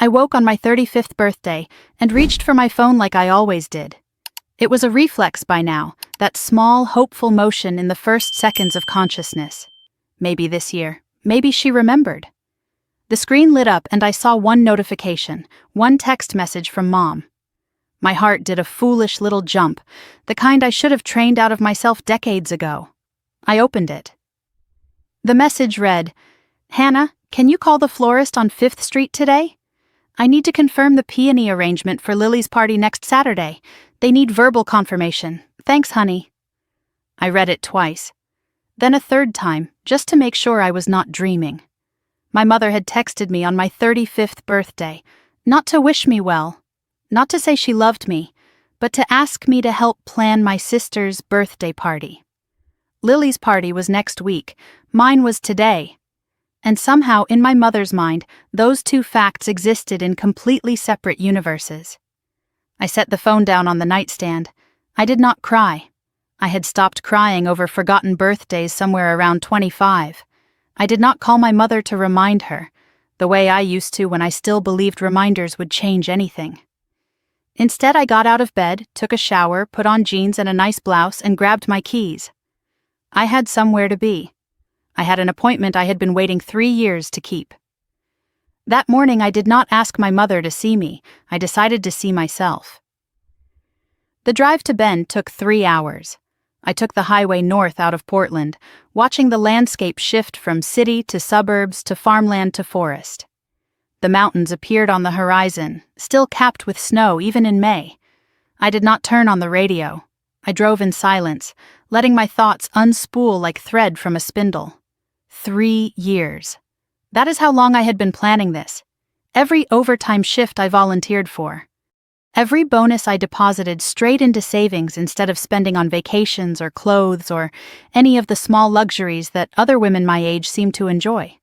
I woke on my 35th birthday and reached for my phone like I always did. It was a reflex by now, that small, hopeful motion in the first seconds of consciousness. Maybe this year. Maybe she remembered. The screen lit up and I saw one notification, one text message from Mom. My heart did a foolish little jump, the kind I should have trained out of myself decades ago. I opened it. The message read, "Hannah, can you call the florist on 5th Street today? I need to confirm the peony arrangement for Lily's party next Saturday. They need verbal confirmation. Thanks, honey." I read it twice. Then a third time, just to make sure I was not dreaming. My mother had texted me on my 35th birthday, not to wish me well, not to say she loved me, but to ask me to help plan my sister's birthday party. Lily's party was next week, mine was today. And somehow, in my mother's mind, those two facts existed in completely separate universes. I set the phone down on the nightstand. I did not cry. I had stopped crying over forgotten birthdays somewhere around 25. I did not call my mother to remind her, the way I used to when I still believed reminders would change anything. Instead, I got out of bed, took a shower, put on jeans and a nice blouse, and grabbed my keys. I had somewhere to be. I had an appointment I had been waiting 3 years to keep. That morning, I did not ask my mother to see me. I decided to see myself. The drive to Bend took 3 hours. I took the highway north out of Portland, watching the landscape shift from city to suburbs to farmland to forest. The mountains appeared on the horizon, still capped with snow even in May. I did not turn on the radio. I drove in silence, letting my thoughts unspool like thread from a spindle. 3 years. That is how long I had been planning this. Every overtime shift I volunteered for. Every bonus I deposited straight into savings instead of spending on vacations or clothes or any of the small luxuries that other women my age seemed to enjoy.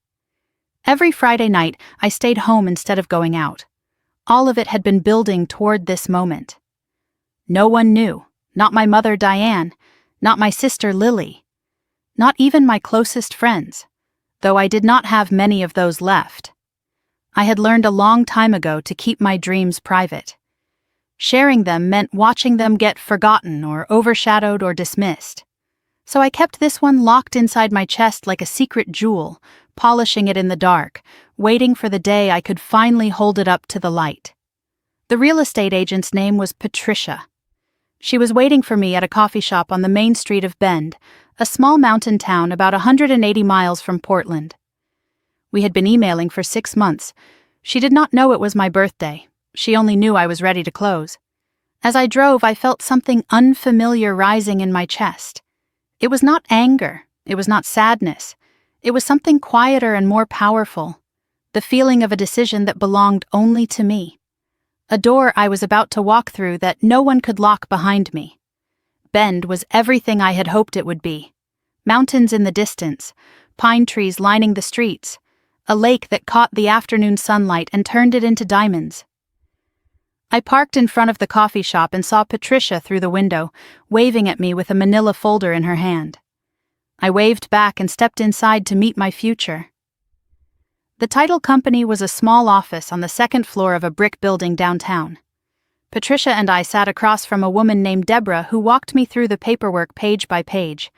Every Friday night, I stayed home instead of going out. All of it had been building toward this moment. No one knew, not my mother Diane, not my sister Lily, not even my closest friends, though I did not have many of those left. I had learned a long time ago to keep my dreams private. Sharing them meant watching them get forgotten or overshadowed or dismissed. So I kept this one locked inside my chest like a secret jewel, polishing it in the dark, waiting for the day I could finally hold it up to the light. The real estate agent's name was Patricia. She was waiting for me at a coffee shop on the main street of Bend, a small mountain town about 180 miles from Portland. We had been emailing for 6 months. She did not know it was my birthday. She only knew I was ready to close. As I drove, I felt something unfamiliar rising in my chest. It was not anger. It was not sadness. It was something quieter and more powerful. The feeling of a decision that belonged only to me. A door I was about to walk through that no one could lock behind me. Bend was everything I had hoped it would be. Mountains in the distance, pine trees lining the streets, a lake that caught the afternoon sunlight and turned it into diamonds. I parked in front of the coffee shop and saw Patricia through the window, waving at me with a manila folder in her hand. I waved back and stepped inside to meet my future. The title company was a small office on the 2nd floor of a brick building downtown. Patricia and I sat across from a woman named Deborah who walked me through the paperwork page by page.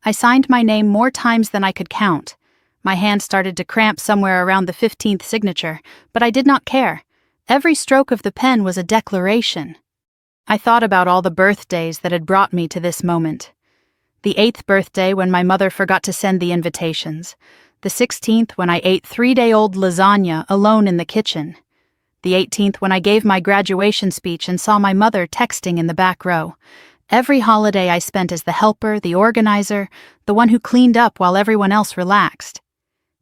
I signed my name more times than I could count. My hand started to cramp somewhere around the 15th signature, but I did not care. Every stroke of the pen was a declaration. I thought about all the birthdays that had brought me to this moment. The 8th birthday when my mother forgot to send the invitations. The 16th when I ate 3-day-old lasagna alone in the kitchen. The 18th when I gave my graduation speech and saw my mother texting in the back row. Every holiday I spent as the helper, the organizer, the one who cleaned up while everyone else relaxed.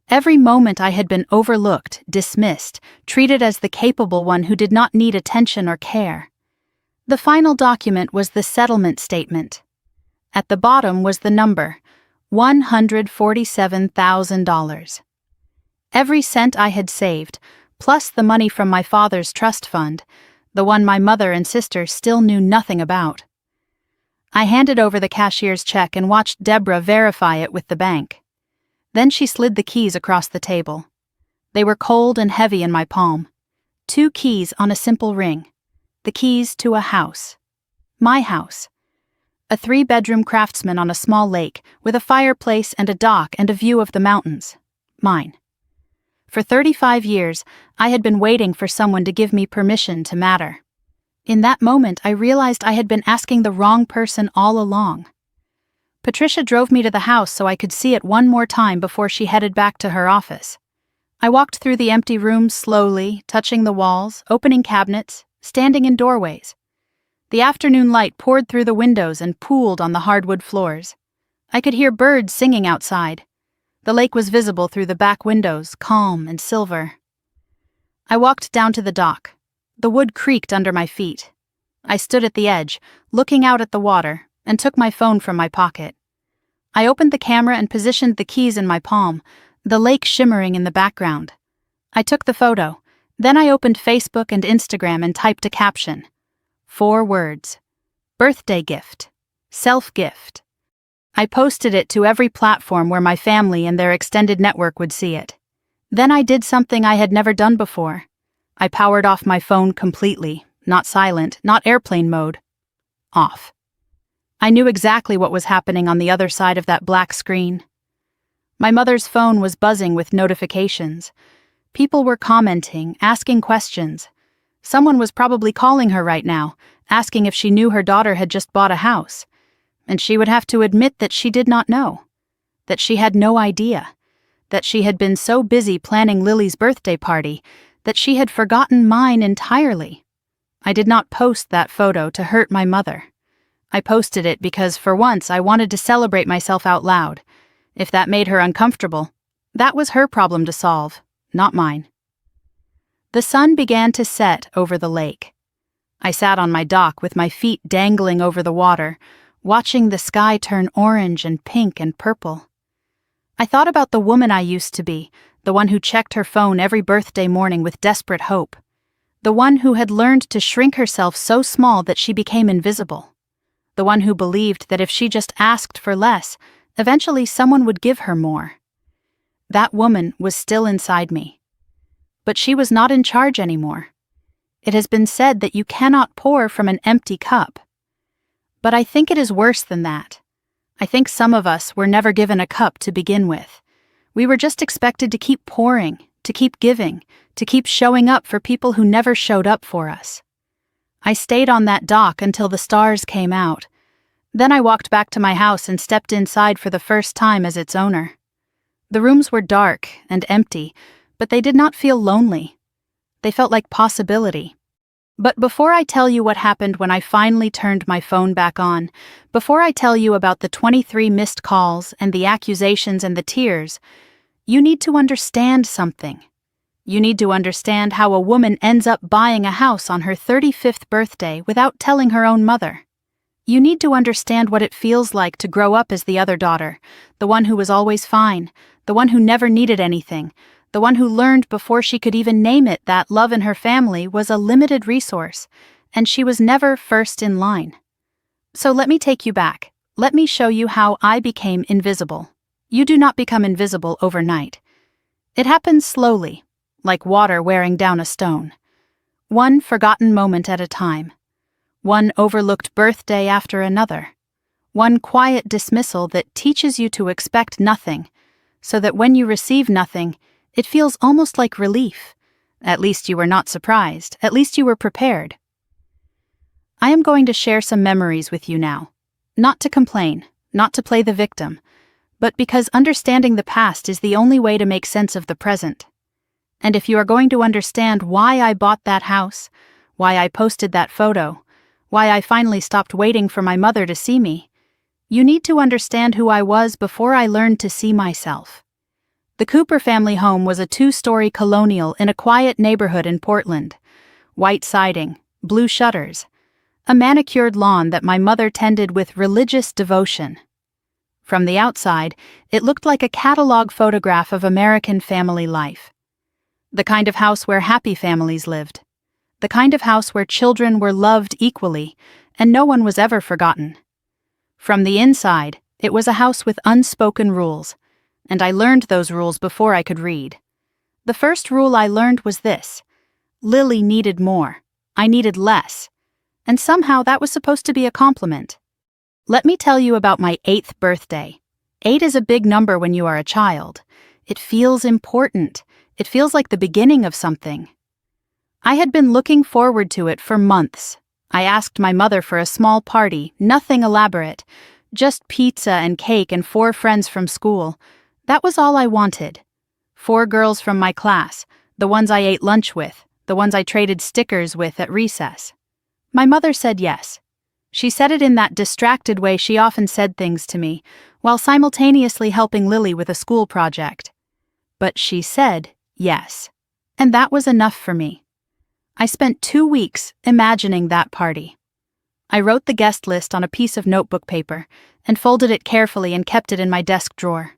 Every moment I had been overlooked, dismissed, treated as the capable one who did not need attention or care. The final document was the settlement statement. At the bottom was the number, $147,000. Every cent I had saved, plus the money from my father's trust fund, the one my mother and sister still knew nothing about. I handed over the cashier's check and watched Deborah verify it with the bank. Then she slid the keys across the table. They were cold and heavy in my palm. 2 keys on a simple ring. The keys to a house. My house. A 3-bedroom craftsman on a small lake, with a fireplace and a dock and a view of the mountains. Mine. For 35 years, I had been waiting for someone to give me permission to matter. In that moment, I realized I had been asking the wrong person all along. Patricia drove me to the house so I could see it one more time before she headed back to her office. I walked through the empty rooms slowly, touching the walls, opening cabinets, standing in doorways. The afternoon light poured through the windows and pooled on the hardwood floors. I could hear birds singing outside. The lake was visible through the back windows, calm and silver. I walked down to the dock. The wood creaked under my feet. I stood at the edge, looking out at the water, and took my phone from my pocket. I opened the camera and positioned the keys in my palm, the lake shimmering in the background. I took the photo. Then I opened Facebook and Instagram and typed a caption. 4 words. Birthday gift. Self-gift. I posted it to every platform where my family and their extended network would see it. Then I did something I had never done before. I powered off my phone completely, not silent, not airplane mode. Off. I knew exactly what was happening on the other side of that black screen. My mother's phone was buzzing with notifications. People were commenting, asking questions. Someone was probably calling her right now, asking if she knew her daughter had just bought a house. And she would have to admit that she did not know. That she had no idea. That she had been so busy planning Lily's birthday party that she had forgotten mine entirely. I did not post that photo to hurt my mother. I posted it because for once I wanted to celebrate myself out loud. If that made her uncomfortable, that was her problem to solve, not mine. The sun began to set over the lake. I sat on my dock with my feet dangling over the water, watching the sky turn orange and pink and purple. I thought about the woman I used to be, the one who checked her phone every birthday morning with desperate hope. The one who had learned to shrink herself so small that she became invisible. The one who believed that if she just asked for less, eventually someone would give her more. That woman was still inside me. But she was not in charge anymore. It has been said that you cannot pour from an empty cup. But I think it is worse than that. I think some of us were never given a cup to begin with. We were just expected to keep pouring, to keep giving, to keep showing up for people who never showed up for us. I stayed on that dock until the stars came out. Then I walked back to my house and stepped inside for the first time as its owner. The rooms were dark and empty, but they did not feel lonely. They felt like possibility. But before I tell you what happened when I finally turned my phone back on, before I tell you about the 23 missed calls and the accusations and the tears, you need to understand something. You need to understand how a woman ends up buying a house on her 35th birthday without telling her own mother. You need to understand what it feels like to grow up as the other daughter, the one who was always fine, the one who never needed anything, the one who learned before she could even name it that love in her family was a limited resource, and she was never first in line. So let me take you back. Let me show you how I became invisible. You do not become invisible overnight. It happens slowly, like water wearing down a stone. One forgotten moment at a time. One overlooked birthday after another. One quiet dismissal that teaches you to expect nothing, so that when you receive nothing, it feels almost like relief. At least you were not surprised. At least you were prepared. I am going to share some memories with you now. Not to complain, not to play the victim, but because understanding the past is the only way to make sense of the present. And if you are going to understand why I bought that house, why I posted that photo, why I finally stopped waiting for my mother to see me, you need to understand who I was before I learned to see myself. The Cooper family home was a 2-story colonial in a quiet neighborhood in Portland. White siding, blue shutters, a manicured lawn that my mother tended with religious devotion. From the outside, it looked like a catalog photograph of American family life. The kind of house where happy families lived. The kind of house where children were loved equally, and no one was ever forgotten. From the inside, it was a house with unspoken rules, and I learned those rules before I could read. The first rule I learned was this: Lily needed more. I needed less. And somehow that was supposed to be a compliment. Let me tell you about my 8th birthday. 8 is a big number when you are a child. It feels important. It feels like the beginning of something. I had been looking forward to it for months. I asked my mother for a small party, nothing elaborate, just pizza and cake and 4 friends from school. That was all I wanted. 4 girls from my class, the ones I ate lunch with, the ones I traded stickers with at recess. My mother said yes. She said it in that distracted way she often said things to me, while simultaneously helping Lily with a school project. But she said yes. And that was enough for me. I spent 2 weeks imagining that party. I wrote the guest list on a piece of notebook paper and folded it carefully and kept it in my desk drawer.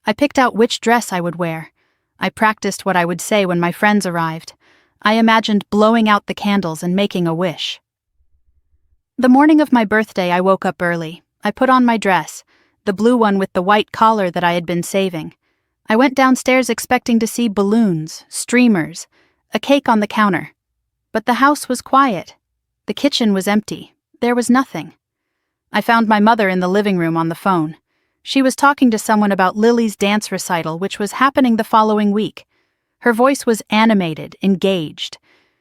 I picked out which dress I would wear. I practiced what I would say when my friends arrived. I imagined blowing out the candles and making a wish. The morning of my birthday, I woke up early. I put on my dress, the blue one with the white collar that I had been saving. I went downstairs expecting to see balloons, streamers, a cake on the counter. But the house was quiet. The kitchen was empty. There was nothing. I found my mother in the living room on the phone. She was talking to someone about Lily's dance recital, which was happening the following week. Her voice was animated, engaged.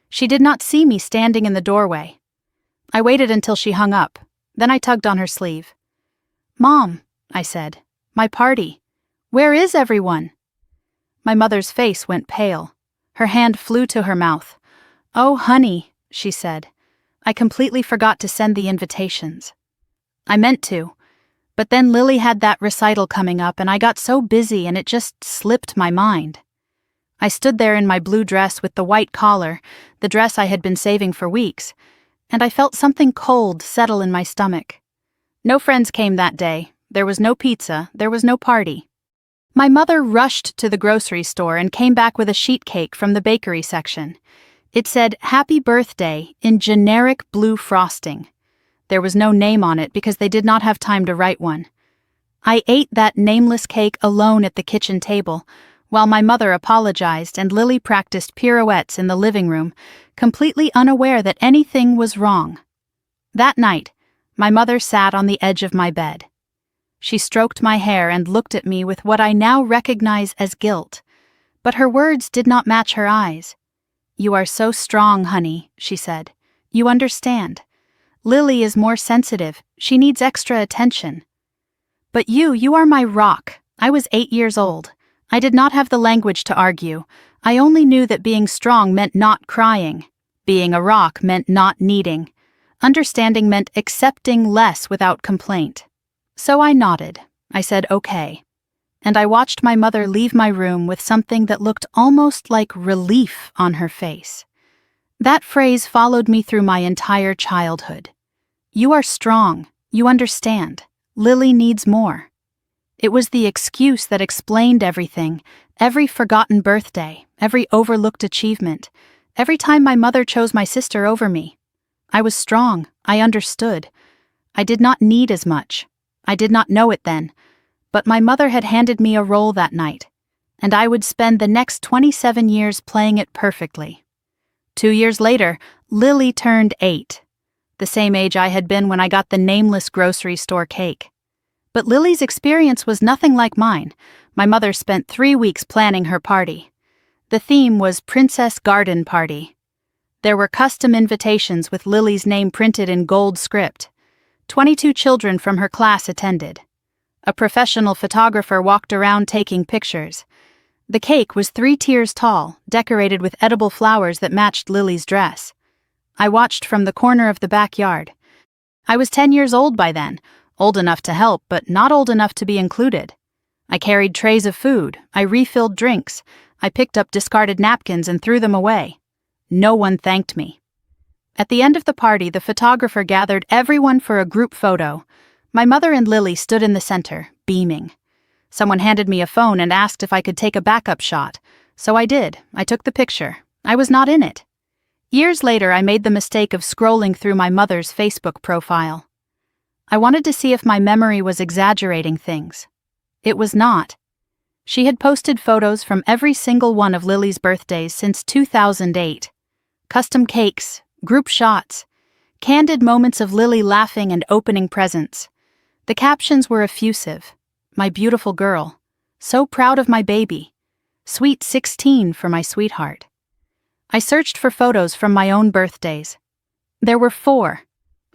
She did not see me standing in the doorway. I waited until she hung up. Then I tugged on her sleeve. "Mom," I said, "my party. Where is everyone?" My mother's face went pale. Her hand flew to her mouth. "Oh, honey," she said. "I completely forgot to send the invitations." I meant to. But then Lily had that recital coming up and I got so busy and it just slipped my mind. I stood there in my blue dress with the white collar, the dress I had been saving for weeks, and I felt something cold settle in my stomach. No friends came that day. There was no pizza. There was no party. My mother rushed to the grocery store and came back with a sheet cake from the bakery section. It said, "Happy Birthday," in generic blue frosting. There was no name on it because they did not have time to write one. I ate that nameless cake alone at the kitchen table, while my mother apologized and Lily practiced pirouettes in the living room, completely unaware that anything was wrong. That night, my mother sat on the edge of my bed. She stroked my hair and looked at me with what I now recognize as guilt, but her words did not match her eyes. "You are so strong, honey," she said. "You understand. Lily is more sensitive. She needs extra attention. But you are my rock." I was 8 years old. I did not have the language to argue. I only knew that being strong meant not crying. Being a rock meant not needing. Understanding meant accepting less without complaint. So I nodded. I said, "Okay." And I watched my mother leave my room with something that looked almost like relief on her face. That phrase followed me through my entire childhood. You are strong. You understand. Lily needs more. It was the excuse that explained everything, every forgotten birthday, every overlooked achievement, every time my mother chose my sister over me. I was strong. I understood. I did not need as much. I did not know it then, but my mother had handed me a role that night, and I would spend the next 27 years playing it perfectly. 2 years later, Lily turned 8, the same age I had been when I got the nameless grocery store cake. But Lily's experience was nothing like mine. My mother spent 3 weeks planning her party. The theme was Princess Garden Party. There were custom invitations with Lily's name printed in gold script. 22 children from her class attended. A professional photographer walked around taking pictures. The cake was 3 tiers tall, decorated with edible flowers that matched Lily's dress. I watched from the corner of the backyard. I was 10 years old by then, old enough to help, but not old enough to be included. I carried trays of food. I refilled drinks. I picked up discarded napkins and threw them away. No one thanked me. At the end of the party, the photographer gathered everyone for a group photo. My mother and Lily stood in the center, beaming. Someone handed me a phone and asked if I could take a backup shot. So I did. I took the picture. I was not in it. Years later, I made the mistake of scrolling through my mother's Facebook profile. I wanted to see if my memory was exaggerating things. It was not. She had posted photos from every single one of Lily's birthdays since 2008. custom cakes, group shots, candid moments of Lily laughing and opening presents. The captions were effusive. My beautiful girl. So proud of my baby. Sweet 16 for my sweetheart. I searched for photos from my own birthdays. There were 4.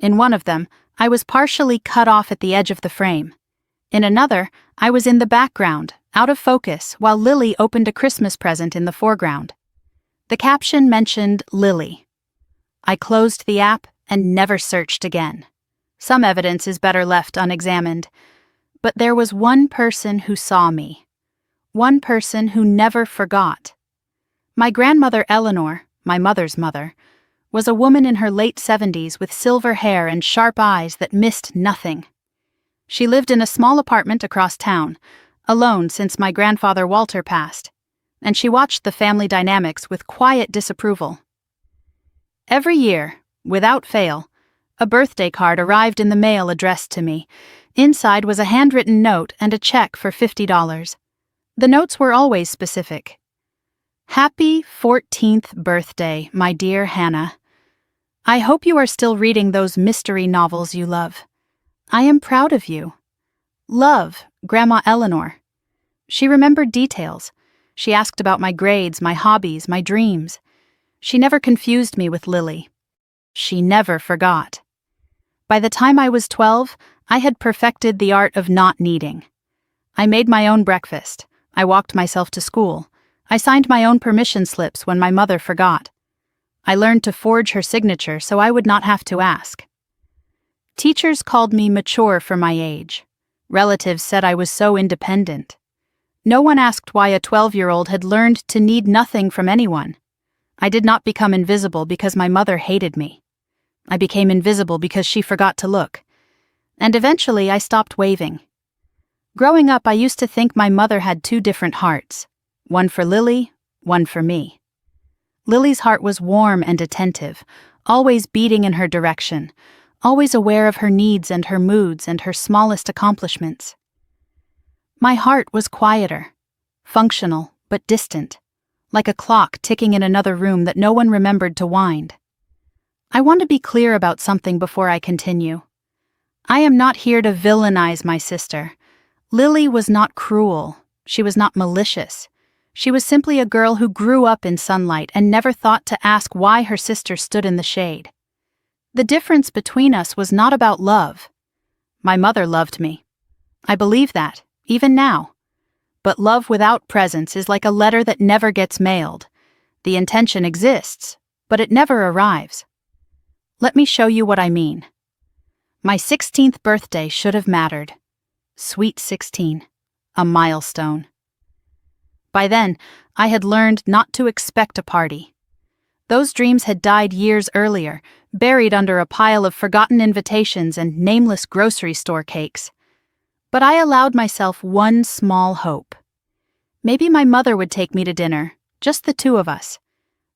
In one of them, I was partially cut off at the edge of the frame. In another, I was in the background, out of focus, while Lily opened a Christmas present in the foreground. The caption mentioned Lily. I closed the app and never searched again. Some evidence is better left unexamined. But there was one person who saw me. One person who never forgot. My grandmother Eleanor, my mother's mother, was a woman in her late 70s with silver hair and sharp eyes that missed nothing. She lived in a small apartment across town, alone since my grandfather Walter passed, and she watched the family dynamics with quiet disapproval. Every year, without fail, a birthday card arrived in the mail addressed to me. Inside was a handwritten note and a check for $50. The notes were always specific. Happy 14th birthday, my dear Hannah. I hope you are still reading those mystery novels you love. I am proud of you. Love, Grandma Eleanor. She remembered details. She asked about my grades, my hobbies, my dreams. She never confused me with Lily. She never forgot. By the time I was 12, I had perfected the art of not needing. I made my own breakfast. I walked myself to school. I signed my own permission slips when my mother forgot. I learned to forge her signature so I would not have to ask. Teachers called me mature for my age. Relatives said I was so independent. No one asked why a 12-year-old had learned to need nothing from anyone. I did not become invisible because my mother hated me. I became invisible because she forgot to look. And eventually I stopped waving. Growing up, I used to think my mother had 2 different hearts. One for Lily, one for me. Lily's heart was warm and attentive, always beating in her direction, always aware of her needs and her moods and her smallest accomplishments. My heart was quieter, functional but distant, like a clock ticking in another room that no one remembered to wind. I want to be clear about something before I continue. I am not here to villainize my sister. Lily was not cruel. She was not malicious. She was simply a girl who grew up in sunlight and never thought to ask why her sister stood in the shade. The difference between us was not about love. My mother loved me. I believe that, even now. But love without presence is like a letter that never gets mailed. The intention exists, but it never arrives. Let me show you what I mean. My 16th birthday should have mattered. Sweet 16, a milestone. By then, I had learned not to expect a party. Those dreams had died years earlier, buried under a pile of forgotten invitations and nameless grocery store cakes. But I allowed myself one small hope. Maybe my mother would take me to dinner, just the 2 of us.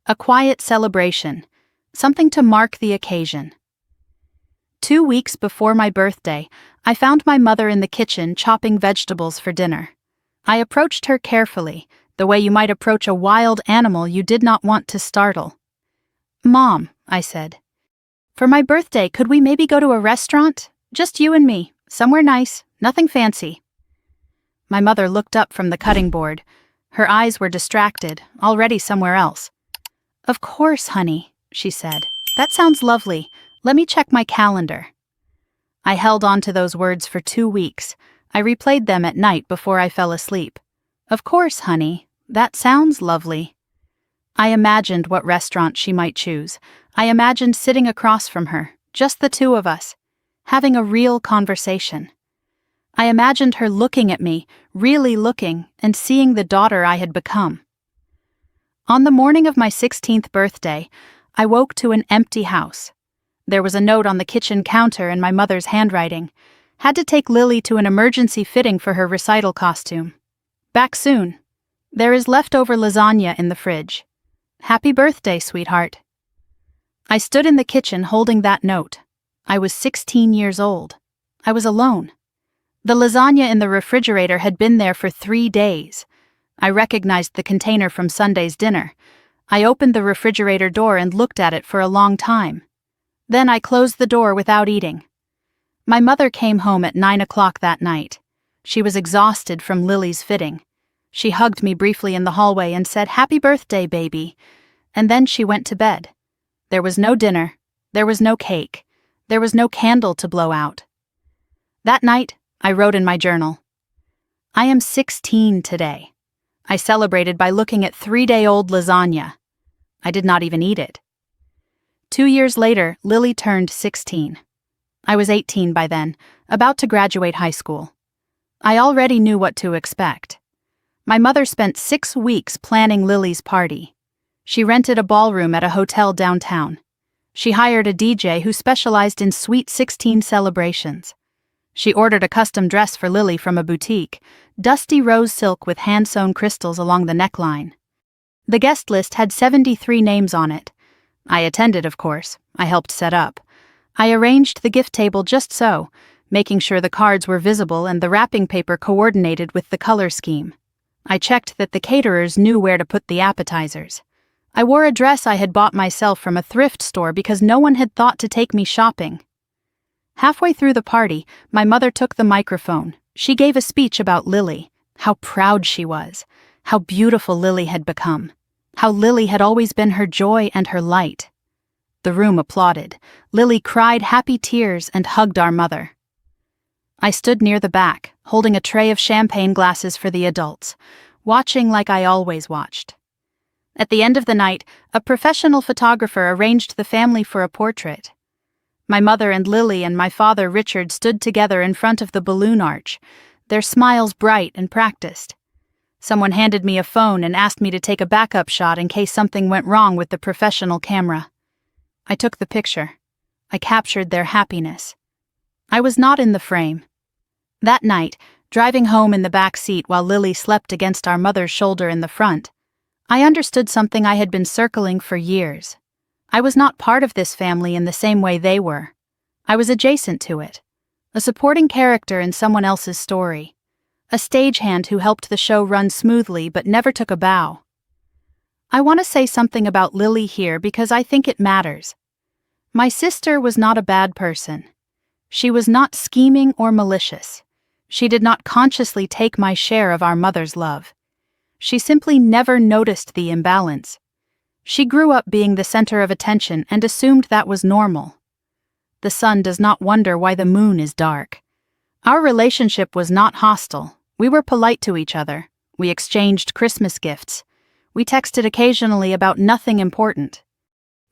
A quiet celebration, something to mark the occasion. 2 weeks before my birthday, I found my mother in the kitchen chopping vegetables for dinner. I approached her carefully, the way you might approach a wild animal you did not want to startle. "Mom," I said, "for my birthday, could we maybe go to a restaurant? Just you and me, somewhere nice, nothing fancy." My mother looked up from the cutting board. Her eyes were distracted, already somewhere else. "Of course, honey," she said. "That sounds lovely. Let me check my calendar." I held on to those words for 2 weeks. I replayed them at night before I fell asleep. "Of course, honey. That sounds lovely." I imagined what restaurant she might choose. I imagined sitting across from her, just the 2 of us, having a real conversation. I imagined her looking at me, really looking, and seeing the daughter I had become. On the morning of my 16th birthday, I woke to an empty house. There was a note on the kitchen counter in my mother's handwriting. Had to take Lily to an emergency fitting for her recital costume. Back soon. There is leftover lasagna in the fridge. Happy birthday, sweetheart. I stood in the kitchen holding that note. I was 16 years old. I was alone. The lasagna in the refrigerator had been there for 3 days. I recognized the container from Sunday's dinner. I opened the refrigerator door and looked at it for a long time. Then I closed the door without eating. My mother came home at 9 o'clock that night. She was exhausted from Lily's fitting. She hugged me briefly in the hallway and said, "Happy birthday, baby." And then she went to bed. There was no dinner. There was no cake. There was no candle to blow out. That night, I wrote in my journal, "I am 16 today." I celebrated by looking at 3-day-old lasagna. I did not even eat it. 2 years later, Lily turned 16. I was 18 by then, about to graduate high school. I already knew what to expect. My mother spent 6 weeks planning Lily's party. She rented a ballroom at a hotel downtown. She hired a DJ who specialized in Sweet 16 celebrations. She ordered a custom dress for Lily from a boutique, dusty rose silk with hand-sewn crystals along the neckline. The guest list had 73 names on it. I attended, of course. I helped set up. I arranged the gift table just so, making sure the cards were visible and the wrapping paper coordinated with the color scheme. I checked that the caterers knew where to put the appetizers. I wore a dress I had bought myself from a thrift store because no one had thought to take me shopping. Halfway through the party, my mother took the microphone. She gave a speech about Lily, how proud she was, how beautiful Lily had become, how Lily had always been her joy and her light. The room applauded. Lily cried happy tears and hugged our mother. I stood near the back, holding a tray of champagne glasses for the adults, watching like I always watched. At the end of the night, a professional photographer arranged the family for a portrait. My mother and Lily and my father Richard stood together in front of the balloon arch, their smiles bright and practiced. Someone handed me a phone and asked me to take a backup shot in case something went wrong with the professional camera. I took the picture. I captured their happiness. I was not in the frame. That night, driving home in the back seat while Lily slept against our mother's shoulder in the front, I understood something I had been circling for years. I was not part of this family in the same way they were. I was adjacent to it, a supporting character in someone else's story, a stagehand who helped the show run smoothly but never took a bow. I want to say something about Lily here because I think it matters. My sister was not a bad person. She was not scheming or malicious. She did not consciously take my share of our mother's love. She simply never noticed the imbalance. She grew up being the center of attention and assumed that was normal. The sun does not wonder why the moon is dark. Our relationship was not hostile. We were polite to each other. We exchanged Christmas gifts. We texted occasionally about nothing important.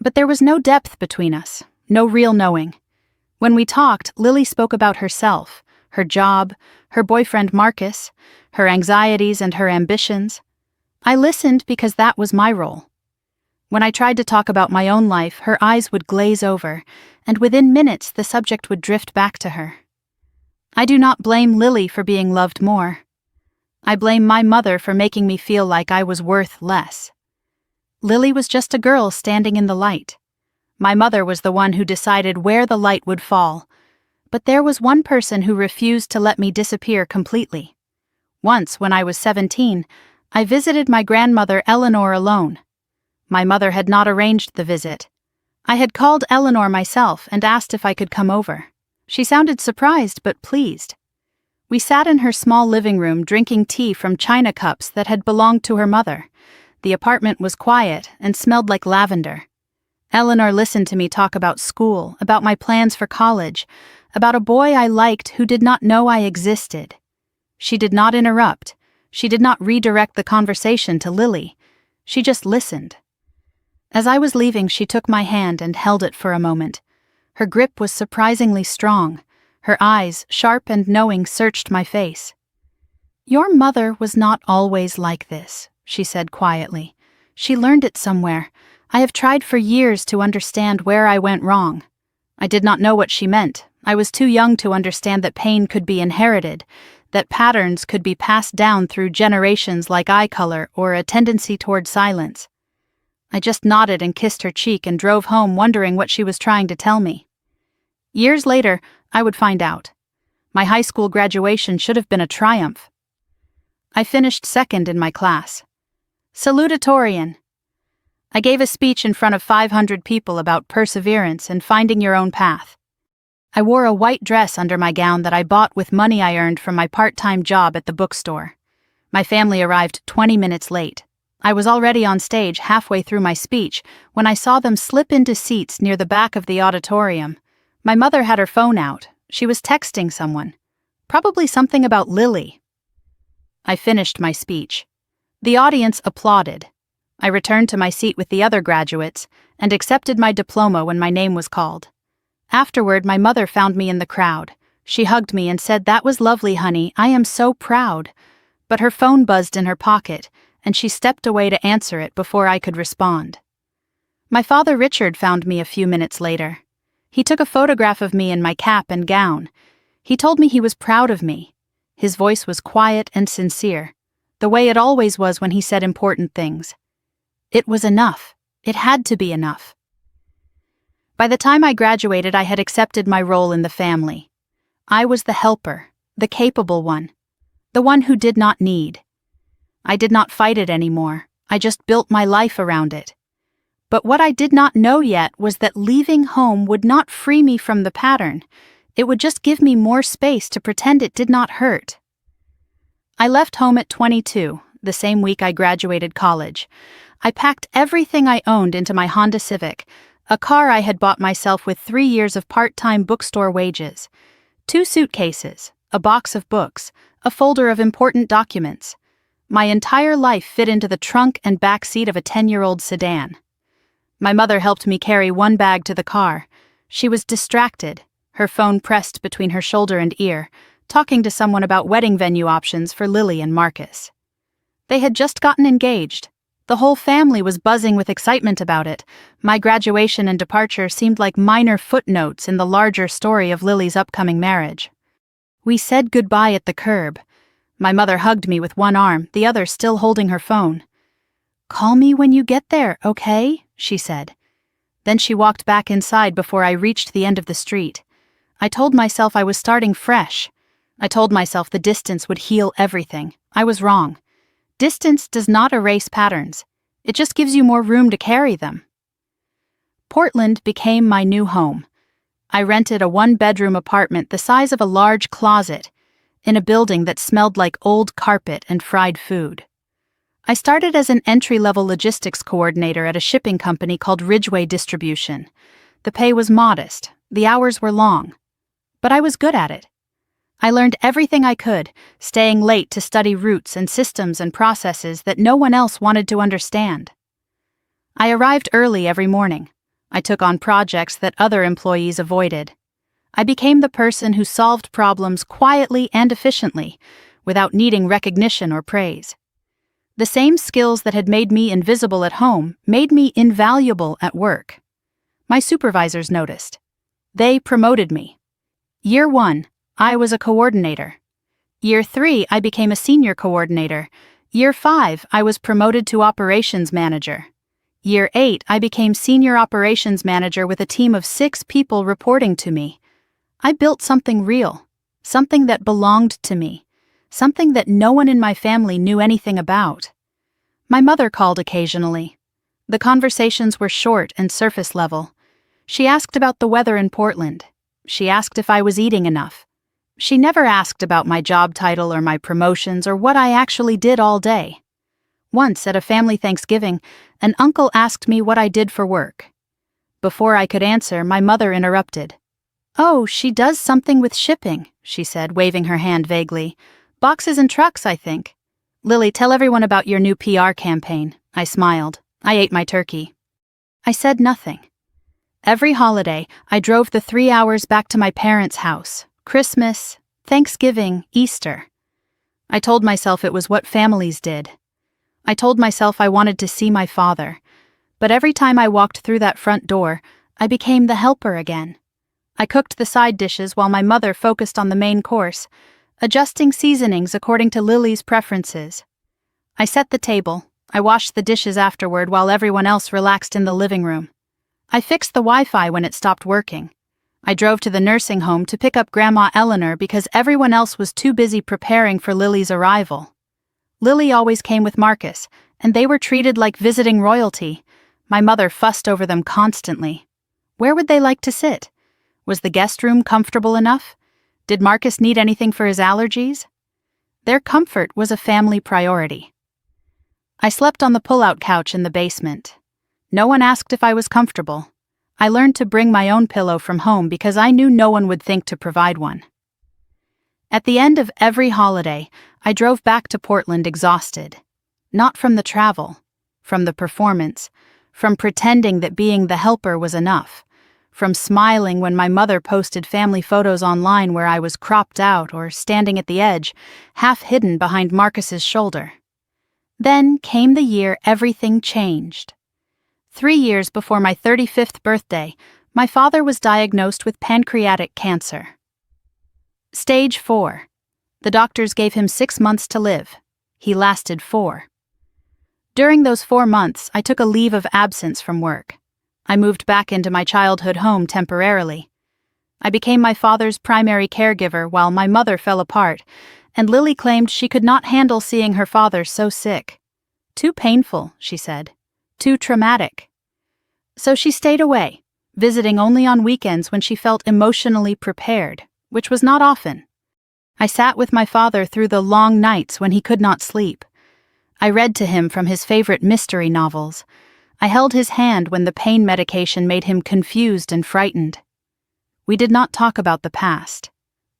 But there was no depth between us, no real knowing. When we talked, Lily spoke about herself, her job, her boyfriend Marcus, her anxieties and her ambitions. I listened because that was my role. When I tried to talk about my own life, her eyes would glaze over, and within minutes the subject would drift back to her. I do not blame Lily for being loved more. I blame my mother for making me feel like I was worth less. Lily was just a girl standing in the light. My mother was the one who decided where the light would fall. But there was one person who refused to let me disappear completely. Once, when I was 17, I visited my grandmother Eleanor alone. My mother had not arranged the visit. I had called Eleanor myself and asked if I could come over. She sounded surprised but pleased. We sat in her small living room drinking tea from china cups that had belonged to her mother. The apartment was quiet and smelled like lavender. Eleanor listened to me talk about school, about my plans for college, about a boy I liked who did not know I existed. She did not interrupt. She did not redirect the conversation to Lily. She just listened. As I was leaving, she took my hand and held it for a moment. Her grip was surprisingly strong. Her eyes, sharp and knowing, searched my face. "Your mother was not always like this," she said quietly. "She learned it somewhere. I have tried for years to understand where I went wrong." I did not know what she meant. I was too young to understand that pain could be inherited, that patterns could be passed down through generations like eye color or a tendency toward silence. I just nodded and kissed her cheek and drove home wondering what she was trying to tell me. Years later, I would find out. My high school graduation should have been a triumph. I finished second in my class. Salutatorian. I gave a speech in front of 500 people about perseverance and finding your own path. I wore a white dress under my gown that I bought with money I earned from my part-time job at the bookstore. My family arrived 20 minutes late. I was already on stage halfway through my speech when I saw them slip into seats near the back of the auditorium. My mother had her phone out. She was texting someone. Probably something about Lily. I finished my speech. The audience applauded. I returned to my seat with the other graduates and accepted my diploma when my name was called. Afterward, my mother found me in the crowd. She hugged me and said, "That was lovely, honey. I am so proud." But her phone buzzed in her pocket, and she stepped away to answer it before I could respond. My father Richard found me a few minutes later. He took a photograph of me in my cap and gown. He told me he was proud of me. His voice was quiet and sincere, the way it always was when he said important things. It was enough. It had to be enough. By the time I graduated, I had accepted my role in the family. I was the helper, the capable one, the one who did not need. I did not fight it anymore. I just built my life around it. But what I did not know yet was that leaving home would not free me from the pattern. It would just give me more space to pretend it did not hurt. I left home at 22, the same week I graduated college. I packed everything I owned into my Honda Civic, a car I had bought myself with 3 years of part-time bookstore wages, 2 suitcases, a box of books, a folder of important documents. My entire life fit into the trunk and back seat of a 10-year-old sedan. My mother helped me carry one bag to the car. She was distracted, her phone pressed between her shoulder and ear, talking to someone about wedding venue options for Lily and Marcus. They had just gotten engaged. The whole family was buzzing with excitement about it. My graduation and departure seemed like minor footnotes in the larger story of Lily's upcoming marriage. We said goodbye at the curb. My mother hugged me with one arm, the other still holding her phone. "Call me when you get there, okay?" she said. Then she walked back inside before I reached the end of the street. I told myself I was starting fresh. I told myself the distance would heal everything. I was wrong. Distance does not erase patterns. It just gives you more room to carry them. Portland became my new home. I rented a 1-bedroom apartment the size of a large closet in a building that smelled like old carpet and fried food. I started as an entry-level logistics coordinator at a shipping company called Ridgeway Distribution. The pay was modest, the hours were long, but I was good at it. I learned everything I could, staying late to study routes and systems and processes that no one else wanted to understand. I arrived early every morning. I took on projects that other employees avoided. I became the person who solved problems quietly and efficiently, without needing recognition or praise. The same skills that had made me invisible at home made me invaluable at work. My supervisors noticed. They promoted me. Year 1, I was a coordinator. Year 3, I became a senior coordinator. Year 5, I was promoted to operations manager. Year 8, I became senior operations manager with a team of 6 people reporting to me. I built something real, something that belonged to me, something that no one in my family knew anything about. My mother called occasionally. The conversations were short and surface level. She asked about the weather in Portland. She asked if I was eating enough. She never asked about my job title or my promotions or what I actually did all day. Once, at a family Thanksgiving, an uncle asked me what I did for work. Before I could answer, my mother interrupted. "Oh, she does something with shipping," she said, waving her hand vaguely. "Boxes and trucks, I think." "Lily, tell everyone about your new PR campaign." I smiled. I ate my turkey. I said nothing. Every holiday, I drove the 3 hours back to my parents' house. Christmas, Thanksgiving, Easter. I told myself it was what families did. I told myself I wanted to see my father. But every time I walked through that front door, I became the helper again. I cooked the side dishes while my mother focused on the main course, adjusting seasonings according to Lily's preferences. I set the table. I washed the dishes afterward while everyone else relaxed in the living room. I fixed the Wi-Fi when it stopped working. I drove to the nursing home to pick up Grandma Eleanor because everyone else was too busy preparing for Lily's arrival. Lily always came with Marcus, and they were treated like visiting royalty. My mother fussed over them constantly. Where would they like to sit? Was the guest room comfortable enough? Did Marcus need anything for his allergies? Their comfort was a family priority. I slept on the pull-out couch in the basement. No one asked if I was comfortable. I learned to bring my own pillow from home because I knew no one would think to provide one. At the end of every holiday, I drove back to Portland exhausted. Not from the travel, from the performance, from pretending that being the helper was enough, from smiling when my mother posted family photos online where I was cropped out or standing at the edge, half hidden behind Marcus's shoulder. Then came the year everything changed. 3 years before my 35th birthday, my father was diagnosed with pancreatic cancer. Stage 4. The doctors gave him 6 months to live. He lasted 4. During those 4 months, I took a leave of absence from work. I moved back into my childhood home temporarily. I became my father's primary caregiver while my mother fell apart, and Lily claimed she could not handle seeing her father so sick. Too painful, she said. Too traumatic. So she stayed away, visiting only on weekends when she felt emotionally prepared, which was not often. I sat with my father through the long nights when he could not sleep. I read to him from his favorite mystery novels. I held his hand when the pain medication made him confused and frightened. We did not talk about the past.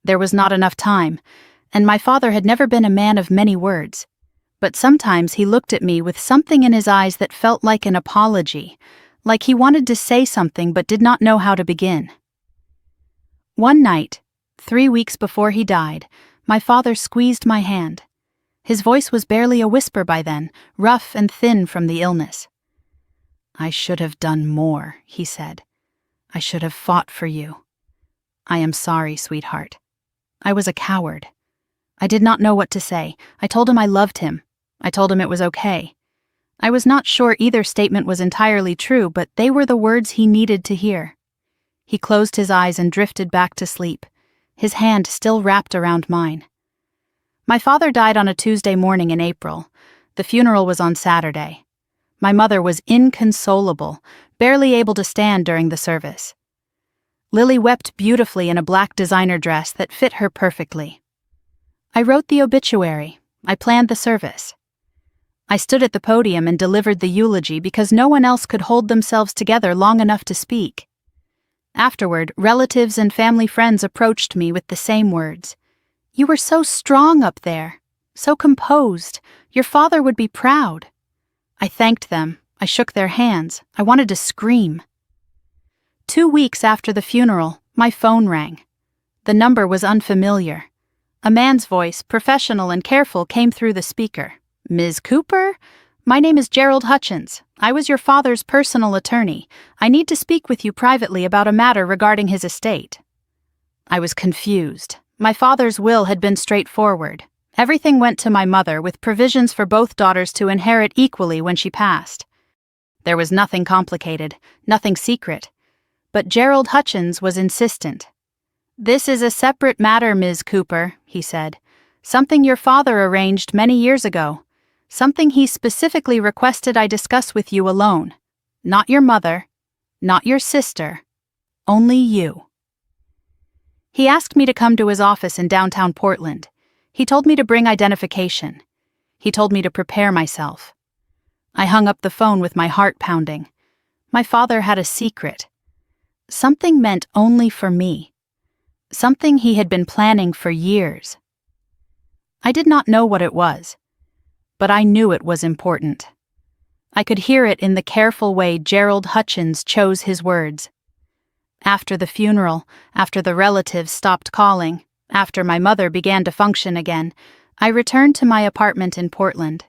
There was not enough time, and my father had never been a man of many words. But sometimes he looked at me with something in his eyes that felt like an apology, like he wanted to say something but did not know how to begin. One night, 3 weeks before he died, my father squeezed my hand. His voice was barely a whisper by then, rough and thin from the illness. "I should have done more," he said. "I should have fought for you. I am sorry, sweetheart. I was a coward. I did not know what to say. I told him I loved him. I told him it was okay. I was not sure either statement was entirely true, but they were the words he needed to hear." He closed his eyes and drifted back to sleep, his hand still wrapped around mine. My father died on a Tuesday morning in April. The funeral was on Saturday. My mother was inconsolable, barely able to stand during the service. Lily wept beautifully in a black designer dress that fit her perfectly. I wrote the obituary. I planned the service. I stood at the podium and delivered the eulogy because no one else could hold themselves together long enough to speak. Afterward, relatives and family friends approached me with the same words. "You were so strong up there, so composed. Your father would be proud." I thanked them. I shook their hands. I wanted to scream. 2 weeks after the funeral, my phone rang. The number was unfamiliar. A man's voice, professional and careful, came through the speaker. "Ms. Cooper? My name is Gerald Hutchins. I was your father's personal attorney. I need to speak with you privately about a matter regarding his estate." I was confused. My father's will had been straightforward. Everything went to my mother, with provisions for both daughters to inherit equally when she passed. There was nothing complicated, nothing secret. But Gerald Hutchins was insistent. "This is a separate matter, Ms. Cooper," he said. "Something your father arranged many years ago. Something he specifically requested I discuss with you alone. Not your mother, not your sister, only you." He asked me to come to his office in downtown Portland. He told me to bring identification. He told me to prepare myself. I hung up the phone with my heart pounding. My father had a secret. Something meant only for me. Something he had been planning for years. I did not know what it was, but I knew it was important. I could hear it in the careful way Gerald Hutchins chose his words. After the funeral, after the relatives stopped calling, after my mother began to function again, I returned to my apartment in Portland.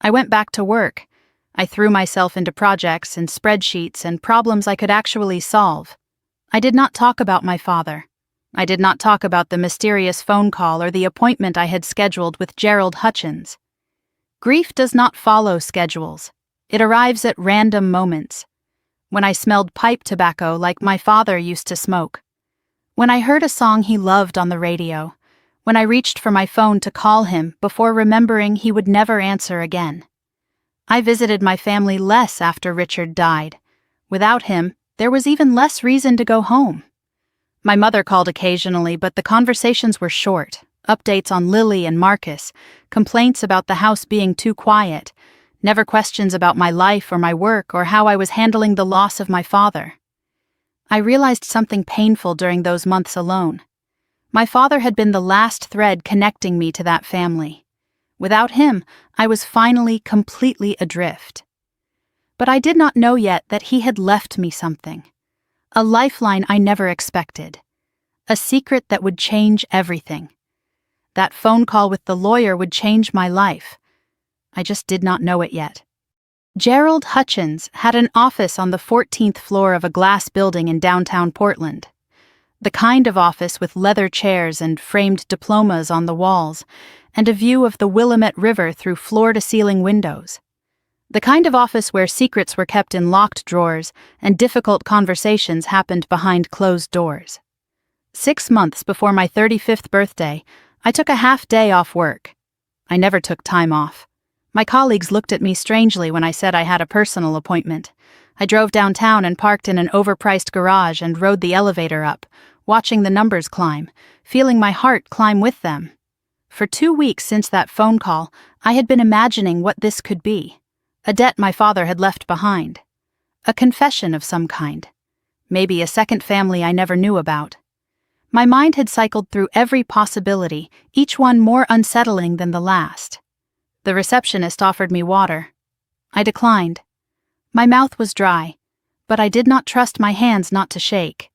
I went back to work. I threw myself into projects and spreadsheets and problems I could actually solve. I did not talk about my father. I did not talk about the mysterious phone call or the appointment I had scheduled with Gerald Hutchins. Grief does not follow schedules. It arrives at random moments. When I smelled pipe tobacco like my father used to smoke. When I heard a song he loved on the radio. When I reached for my phone to call him before remembering he would never answer again. I visited my family less after Richard died. Without him, there was even less reason to go home. My mother called occasionally, but the conversations were short. Updates on Lily and Marcus, complaints about the house being too quiet, never questions about my life or my work or how I was handling the loss of my father. I realized something painful during those months alone. My father had been the last thread connecting me to that family. Without him, I was finally completely adrift. But I did not know yet that he had left me something. A lifeline I never expected. A secret that would change everything. That phone call with the lawyer would change my life. I just did not know it yet. Gerald Hutchins had an office on the 14th floor of a glass building in downtown Portland. The kind of office with leather chairs and framed diplomas on the walls, and a view of the Willamette River through floor-to-ceiling windows. The kind of office where secrets were kept in locked drawers and difficult conversations happened behind closed doors. 6 months before my 35th birthday, I took a half day off work. I never took time off. My colleagues looked at me strangely when I said I had a personal appointment. I drove downtown and parked in an overpriced garage and rode the elevator up, watching the numbers climb, feeling my heart climb with them. For 2 weeks since that phone call, I had been imagining what this could be. A debt my father had left behind. A confession of some kind. Maybe a second family I never knew about. My mind had cycled through every possibility, each one more unsettling than the last. The receptionist offered me water. I declined. My mouth was dry, but I did not trust my hands not to shake.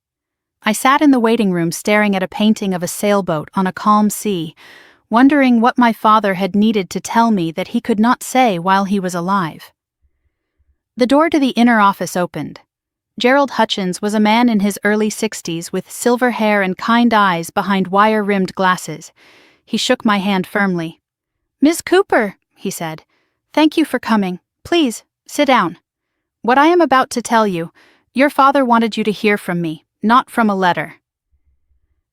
I sat in the waiting room staring at a painting of a sailboat on a calm sea, wondering what my father had needed to tell me that he could not say while he was alive. The door to the inner office opened. Gerald Hutchins was a man in his early 60s with silver hair and kind eyes behind wire-rimmed glasses. He shook my hand firmly. "Miss Cooper," he said, "thank you for coming. Please, sit down. What I am about to tell you, your father wanted you to hear from me, not from a letter."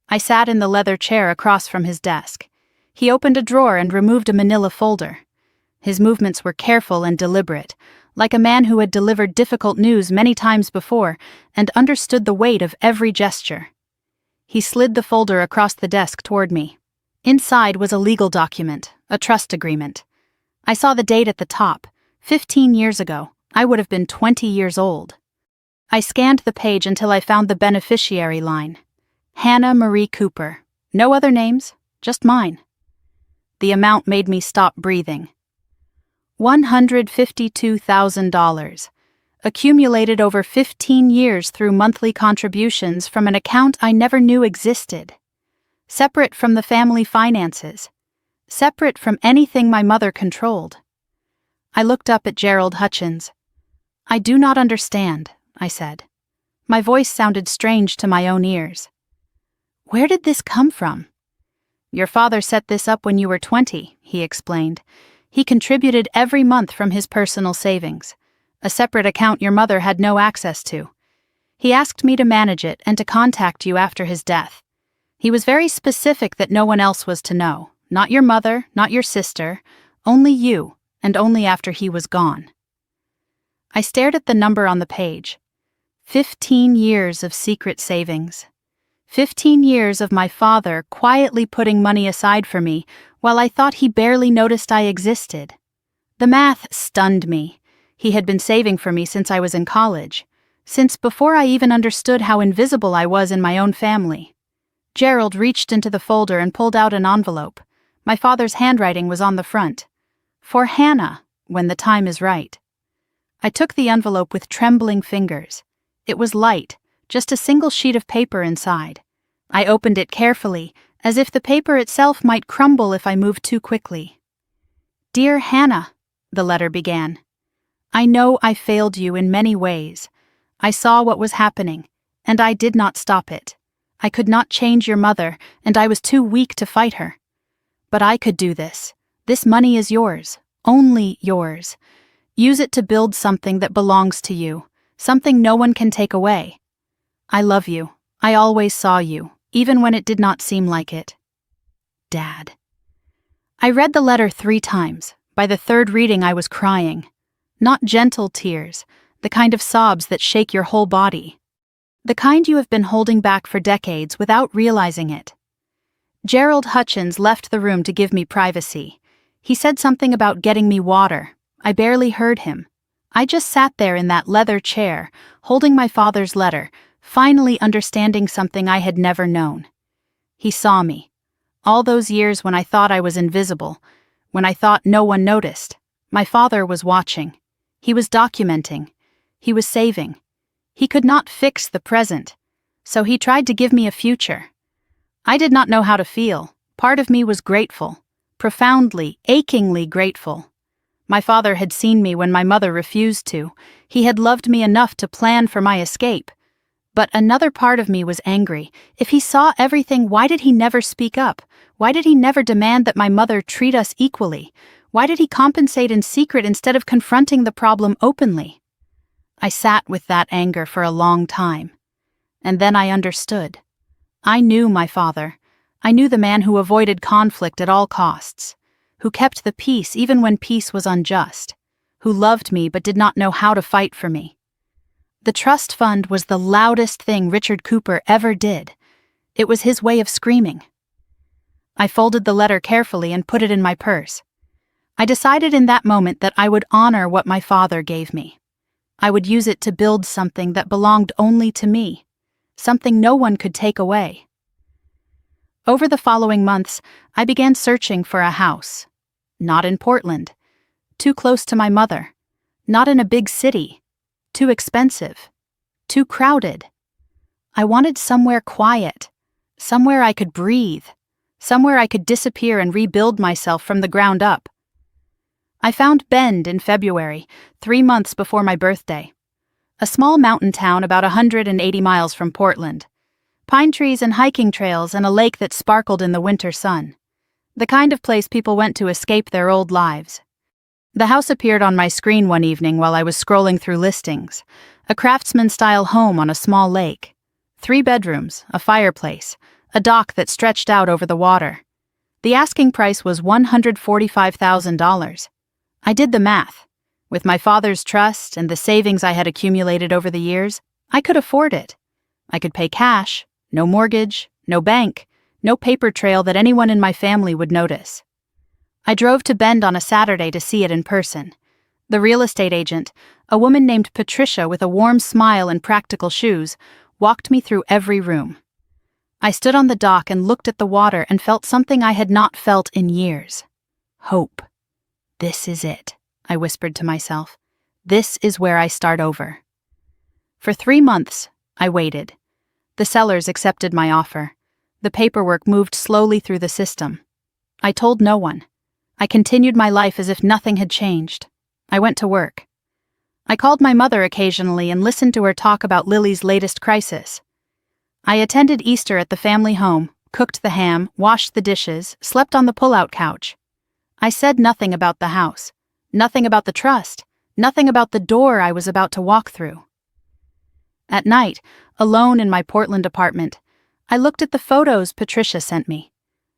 I sat in the leather chair across from his desk. He opened a drawer and removed a manila folder. His movements were careful and deliberate, like a man who had delivered difficult news many times before and understood the weight of every gesture. He slid the folder across the desk toward me. Inside was a legal document, a trust agreement. I saw the date at the top. 15 years ago, I would have been 20 years old. I scanned the page until I found the beneficiary line. Hannah Marie Cooper. No other names, just mine. The amount made me stop breathing. $152,000, accumulated over 15 years through monthly contributions from an account I never knew existed. Separate from the family finances. Separate from anything my mother controlled. I looked up at Gerald Hutchins. "I do not understand," I said. My voice sounded strange to my own ears. "Where did this come from?" "Your father set this up when you were 20, he explained. He contributed every month from his personal savings, a separate account your mother had no access to. He asked me to manage it and to contact you after his death. He was very specific that no one else was to know, not your mother, not your sister, only you, and only after he was gone." I stared at the number on the page. 15 years of secret savings. 15 years of my father quietly putting money aside for me while I thought he barely noticed I existed. The math stunned me. He had been saving for me since I was in college, since before I even understood how invisible I was in my own family. Gerald reached into the folder and pulled out an envelope. My father's handwriting was on the front. "For Hannah, when the time is right." I took the envelope with trembling fingers. It was light, just a single sheet of paper inside. I opened it carefully, as if the paper itself might crumble if I moved too quickly. "Dear Hannah," the letter began. "I know I failed you in many ways. I saw what was happening, and I did not stop it. I could not change your mother, and I was too weak to fight her. But I could do this. This money is yours, only yours. Use it to build something that belongs to you, something no one can take away. I love you. I always saw you, even when it did not seem like it. Dad." I read the letter 3 times. By the third reading I was crying. Not gentle tears, the kind of sobs that shake your whole body. The kind you have been holding back for decades without realizing it. Gerald Hutchins left the room to give me privacy. He said something about getting me water. I barely heard him. I just sat there in that leather chair, holding my father's letter, finally understanding something I had never known. He saw me. All those years when I thought I was invisible, when I thought no one noticed, my father was watching. He was documenting. He was saving. He could not fix the present, so he tried to give me a future. I did not know how to feel. Part of me was grateful, profoundly, achingly grateful. My father had seen me when my mother refused to. He had loved me enough to plan for my escape. But another part of me was angry. If he saw everything, why did he never speak up? Why did he never demand that my mother treat us equally? Why did he compensate in secret instead of confronting the problem openly? I sat with that anger for a long time. And then I understood. I knew my father. I knew the man who avoided conflict at all costs, who kept the peace even when peace was unjust, who loved me but did not know how to fight for me. The trust fund was the loudest thing Richard Cooper ever did. It was his way of screaming. I folded the letter carefully and put it in my purse. I decided in that moment that I would honor what my father gave me. I would use it to build something that belonged only to me, something no one could take away. Over the following months, I began searching for a house. Not in Portland. Too close to my mother. Not in a big city. Too expensive. Too crowded. I wanted somewhere quiet. Somewhere I could breathe. Somewhere I could disappear and rebuild myself from the ground up. I found Bend in February, 3 months before my birthday. A small mountain town about 180 miles from Portland. Pine trees and hiking trails and a lake that sparkled in the winter sun. The kind of place people went to escape their old lives. The house appeared on my screen one evening while I was scrolling through listings. A craftsman-style home on a small lake. 3 bedrooms, a fireplace, a dock that stretched out over the water. The asking price was $145,000. I did the math. With my father's trust and the savings I had accumulated over the years, I could afford it. I could pay cash, no mortgage, no bank, no paper trail that anyone in my family would notice. I drove to Bend on a Saturday to see it in person. The real estate agent, a woman named Patricia with a warm smile and practical shoes, walked me through every room. I stood on the dock and looked at the water and felt something I had not felt in years. Hope. This is it, I whispered to myself. This is where I start over. For 3 months, I waited. The sellers accepted my offer. The paperwork moved slowly through the system. I told no one. I continued my life as if nothing had changed. I went to work. I called my mother occasionally and listened to her talk about Lily's latest crisis. I attended Easter at the family home, cooked the ham, washed the dishes, slept on the pull-out couch. I said nothing about the house, nothing about the trust, nothing about the door I was about to walk through. At night, alone in my Portland apartment, I looked at the photos Patricia sent me.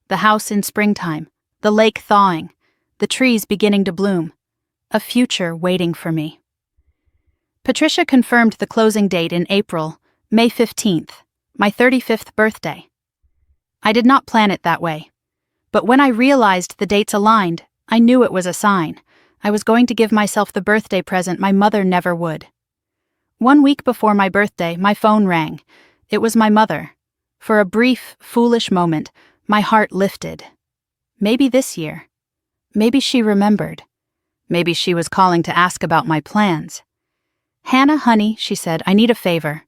The house in springtime, the lake thawing, the trees beginning to bloom, a future waiting for me. Patricia confirmed the closing date in April, May 15th, my 35th birthday. I did not plan it that way. But when I realized the dates aligned, I knew it was a sign. I was going to give myself the birthday present my mother never would. 1 week before my birthday, my phone rang. It was my mother. For a brief, foolish moment, my heart lifted. Maybe this year. Maybe she remembered. Maybe she was calling to ask about my plans. "Hannah, honey," she said, "I need a favor.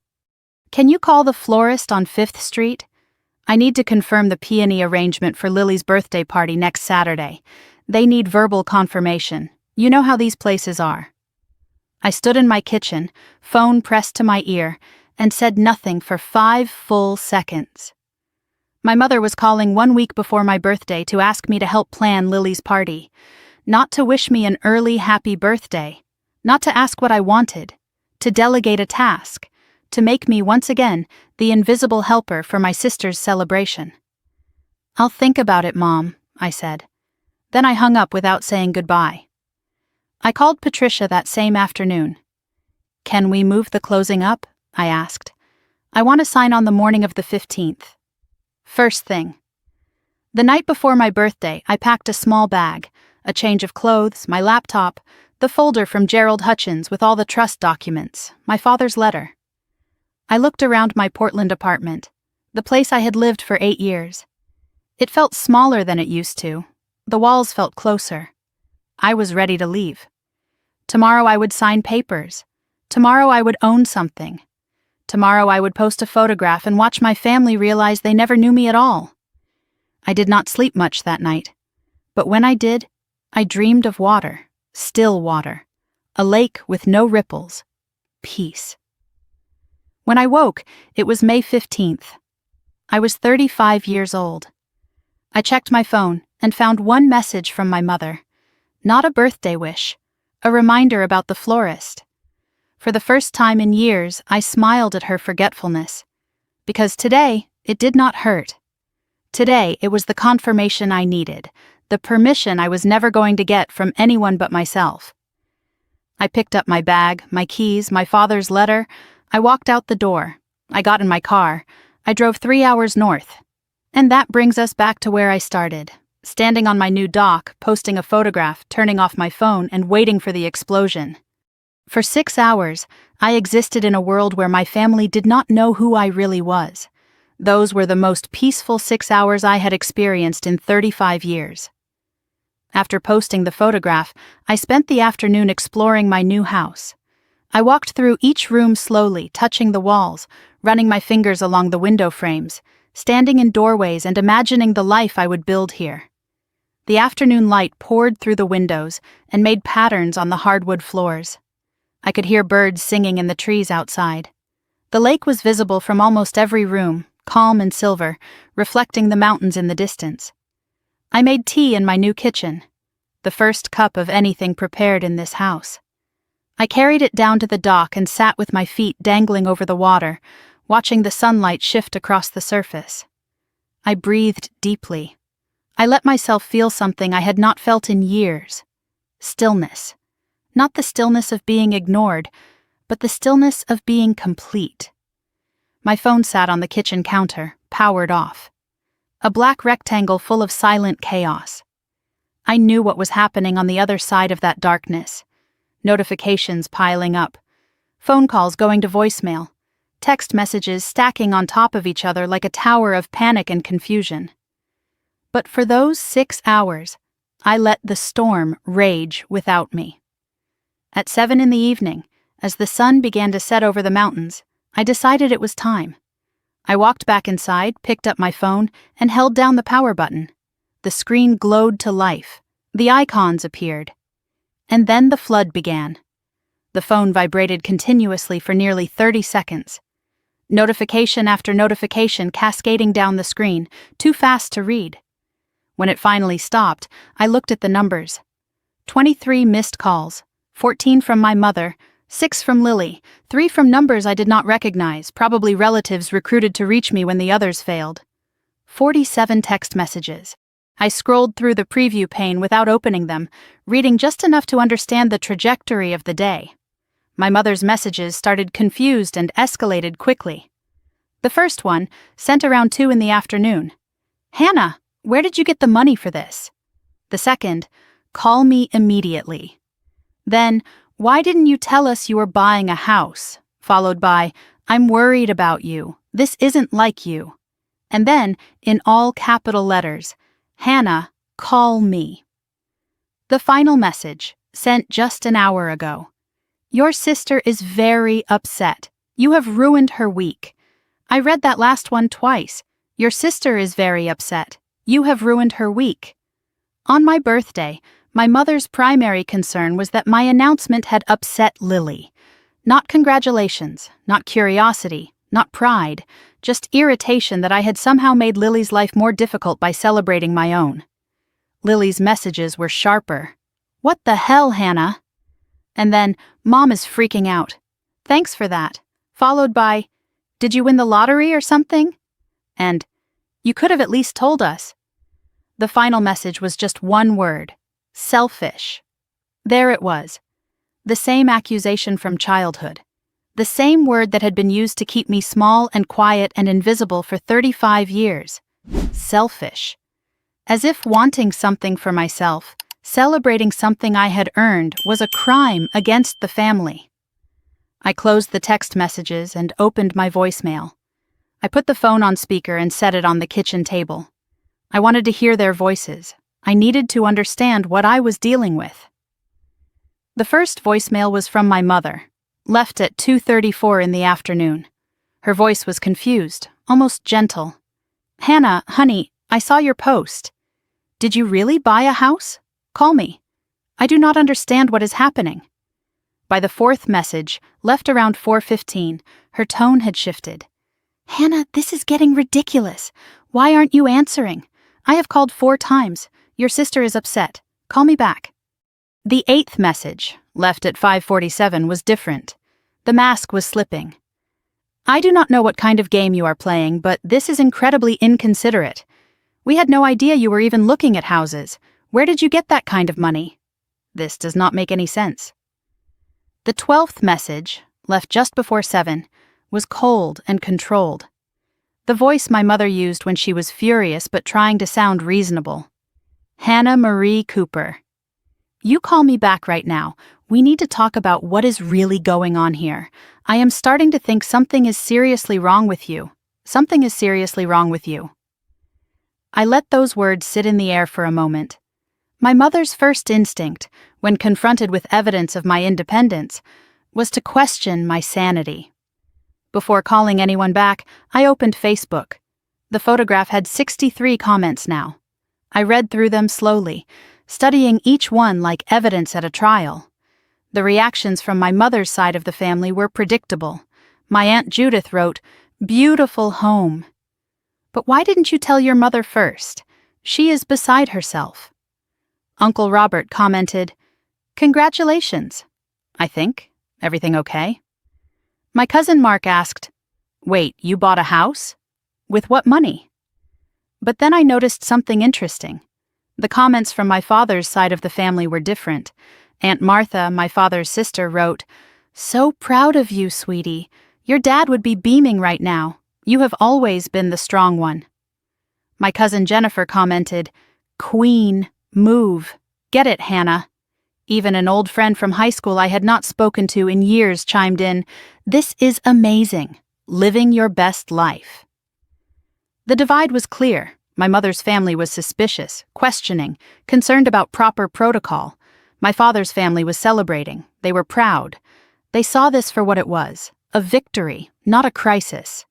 Can you call the florist on 5th Street? I need to confirm the peony arrangement for Lily's birthday party next Saturday. They need verbal confirmation. You know how these places are." I stood in my kitchen, phone pressed to my ear, and said nothing for 5 full seconds. My mother was calling 1 week before my birthday to ask me to help plan Lily's party. Not to wish me an early happy birthday. Not to ask what I wanted. To delegate a task. To make me, once again, the invisible helper for my sister's celebration. "I'll think about it, Mom," I said. Then I hung up without saying goodbye. I called Patricia that same afternoon. "Can we move the closing up?" I asked. "I want to sign on the morning of the 15th. First thing. The night before my birthday, I packed a small bag, a change of clothes, my laptop, the folder from Gerald Hutchins with all the trust documents, my father's letter. I looked around my Portland apartment, the place I had lived for 8 years. It felt smaller than it used to. The walls felt closer. I was ready to leave. Tomorrow I would sign papers. Tomorrow I would own something. Tomorrow I would post a photograph and watch my family realize they never knew me at all. I did not sleep much that night, but when I did, I dreamed of water, still water, a lake with no ripples, peace. When I woke, it was May 15th. I was 35 years old. I checked my phone and found one message from my mother. Not a birthday wish, a reminder about the florist. For the first time in years, I smiled at her forgetfulness. Because today, it did not hurt. Today, it was the confirmation I needed, the permission I was never going to get from anyone but myself. I picked up my bag, my keys, my father's letter. I walked out the door. I got in my car. I drove 3 hours north. And that brings us back to where I started, standing on my new dock, posting a photograph, turning off my phone, and waiting for the explosion. For 6 hours, I existed in a world where my family did not know who I really was. Those were the most peaceful 6 hours I had experienced in 35 years. After posting the photograph, I spent the afternoon exploring my new house. I walked through each room slowly, touching the walls, running my fingers along the window frames, standing in doorways and imagining the life I would build here. The afternoon light poured through the windows and made patterns on the hardwood floors. I could hear birds singing in the trees outside. The lake was visible from almost every room, calm and silver, reflecting the mountains in the distance. I made tea in my new kitchen, the first cup of anything prepared in this house. I carried it down to the dock and sat with my feet dangling over the water, watching the sunlight shift across the surface. I breathed deeply. I let myself feel something I had not felt in years. Stillness. Not the stillness of being ignored, but the stillness of being complete. My phone sat on the kitchen counter, powered off. A black rectangle full of silent chaos. I knew what was happening on the other side of that darkness. Notifications piling up. Phone calls going to voicemail. Text messages stacking on top of each other like a tower of panic and confusion. But for those 6 hours, I let the storm rage without me. At 7 in the evening, as the sun began to set over the mountains, I decided it was time. I walked back inside, picked up my phone, and held down the power button. The screen glowed to life. The icons appeared. And then the flood began. The phone vibrated continuously for nearly 30 seconds. Notification after notification cascading down the screen, too fast to read. When it finally stopped, I looked at the numbers. 23 missed calls, 14 from my mother, 6 from Lily, 3 from numbers I did not recognize, probably relatives recruited to reach me when the others failed. 47 text messages. I scrolled through the preview pane without opening them, reading just enough to understand the trajectory of the day. My mother's messages started confused and escalated quickly. The first one, sent around 2 in the afternoon. "Hannah, where did you get the money for this?" The second, "Call me immediately." Then, "Why didn't you tell us you were buying a house?" Followed by, "I'm worried about you. This isn't like you." And then, in all capital letters, "Hannah, call me." The final message, sent just an hour ago. "Your sister is very upset. You have ruined her week." I read that last one twice. "Your sister is very upset. You have ruined her week." On my birthday, my mother's primary concern was that my announcement had upset Lily. Not congratulations, not curiosity, not pride, just irritation that I had somehow made Lily's life more difficult by celebrating my own. Lily's messages were sharper. "What the hell, Hannah?" And then, "Mom is freaking out. Thanks for that." Followed by, "Did you win the lottery or something?" And, "You could have at least told us." The final message was just one word: selfish. There it was. The same accusation from childhood. The same word that had been used to keep me small and quiet and invisible for 35 years. Selfish. As if wanting something for myself, celebrating something I had earned, was a crime against the family. I closed the text messages and opened my voicemail. I put the phone on speaker and set it on the kitchen table. I wanted to hear their voices. I needed to understand what I was dealing with. The first voicemail was from my mother, left at 2:34 in the afternoon. Her voice was confused, almost gentle. "Hannah, honey, I saw your post. Did you really buy a house? Call me. I do not understand what is happening." By the fourth message, left around 4:15, her tone had shifted. "Hannah, this is getting ridiculous. Why aren't you answering? I have called 4 times. Your sister is upset. Call me back." The eighth message, left at 5:47, was different. The mask was slipping. "I do not know what kind of game you are playing, but this is incredibly inconsiderate. We had no idea you were even looking at houses. Where did you get that kind of money? This does not make any sense." The 12th message, left just before 7, was cold and controlled. The voice my mother used when she was furious but trying to sound reasonable. "Hannah Marie Cooper. You call me back right now. We need to talk about what is really going on here. I am starting to think something is seriously wrong with you. Something is seriously wrong with you." I let those words sit in the air for a moment. My mother's first instinct, when confronted with evidence of my independence, was to question my sanity. Before calling anyone back, I opened Facebook. The photograph had 63 comments now. I read through them slowly, studying each one like evidence at a trial. The reactions from my mother's side of the family were predictable. My Aunt Judith wrote, "Beautiful home." But why didn't you tell your mother first? She is beside herself. Uncle Robert commented, "Congratulations. I think. Everything okay?" My cousin Mark asked, "Wait, you bought a house? With what money?" But then I noticed something interesting. The comments from my father's side of the family were different. Aunt Martha, my father's sister, wrote, "So proud of you, sweetie. Your dad would be beaming right now. You have always been the strong one." My cousin Jennifer commented, "Queen, move. Get it, Hannah." Even an old friend from high school I had not spoken to in years chimed in, "This is amazing. Living your best life." The divide was clear. My mother's family was suspicious, questioning, concerned about proper protocol. My father's family was celebrating. They were proud. They saw this for what it was, a victory, not a crisis.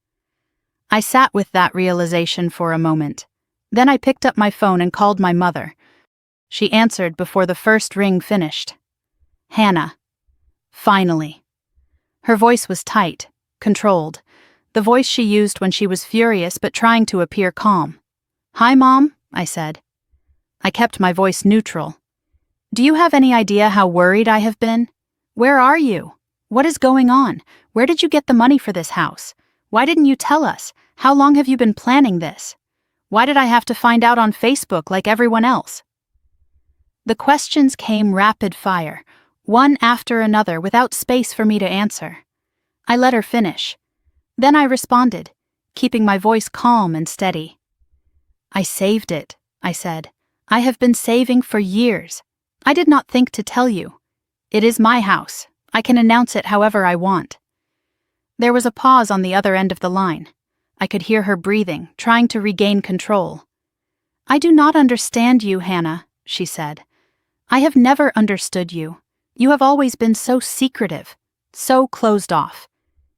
I sat with that realization for a moment. Then I picked up my phone and called my mother. She answered before the first ring finished. "Hannah." Finally. Her voice was tight, controlled, the voice she used when she was furious but trying to appear calm. "Hi, Mom," I said. I kept my voice neutral. "Do you have any idea how worried I have been? Where are you? What is going on? Where did you get the money for this house? Why didn't you tell us? How long have you been planning this? Why did I have to find out on Facebook like everyone else?" The questions came rapid fire, one after another without space for me to answer. I let her finish. Then I responded, keeping my voice calm and steady. "I saved it," I said. "I have been saving for years. I did not think to tell you. It is my house. I can announce it however I want." There was a pause on the other end of the line. I could hear her breathing, trying to regain control. "I do not understand you, Hannah," she said. "I have never understood you. You have always been so secretive, so closed off.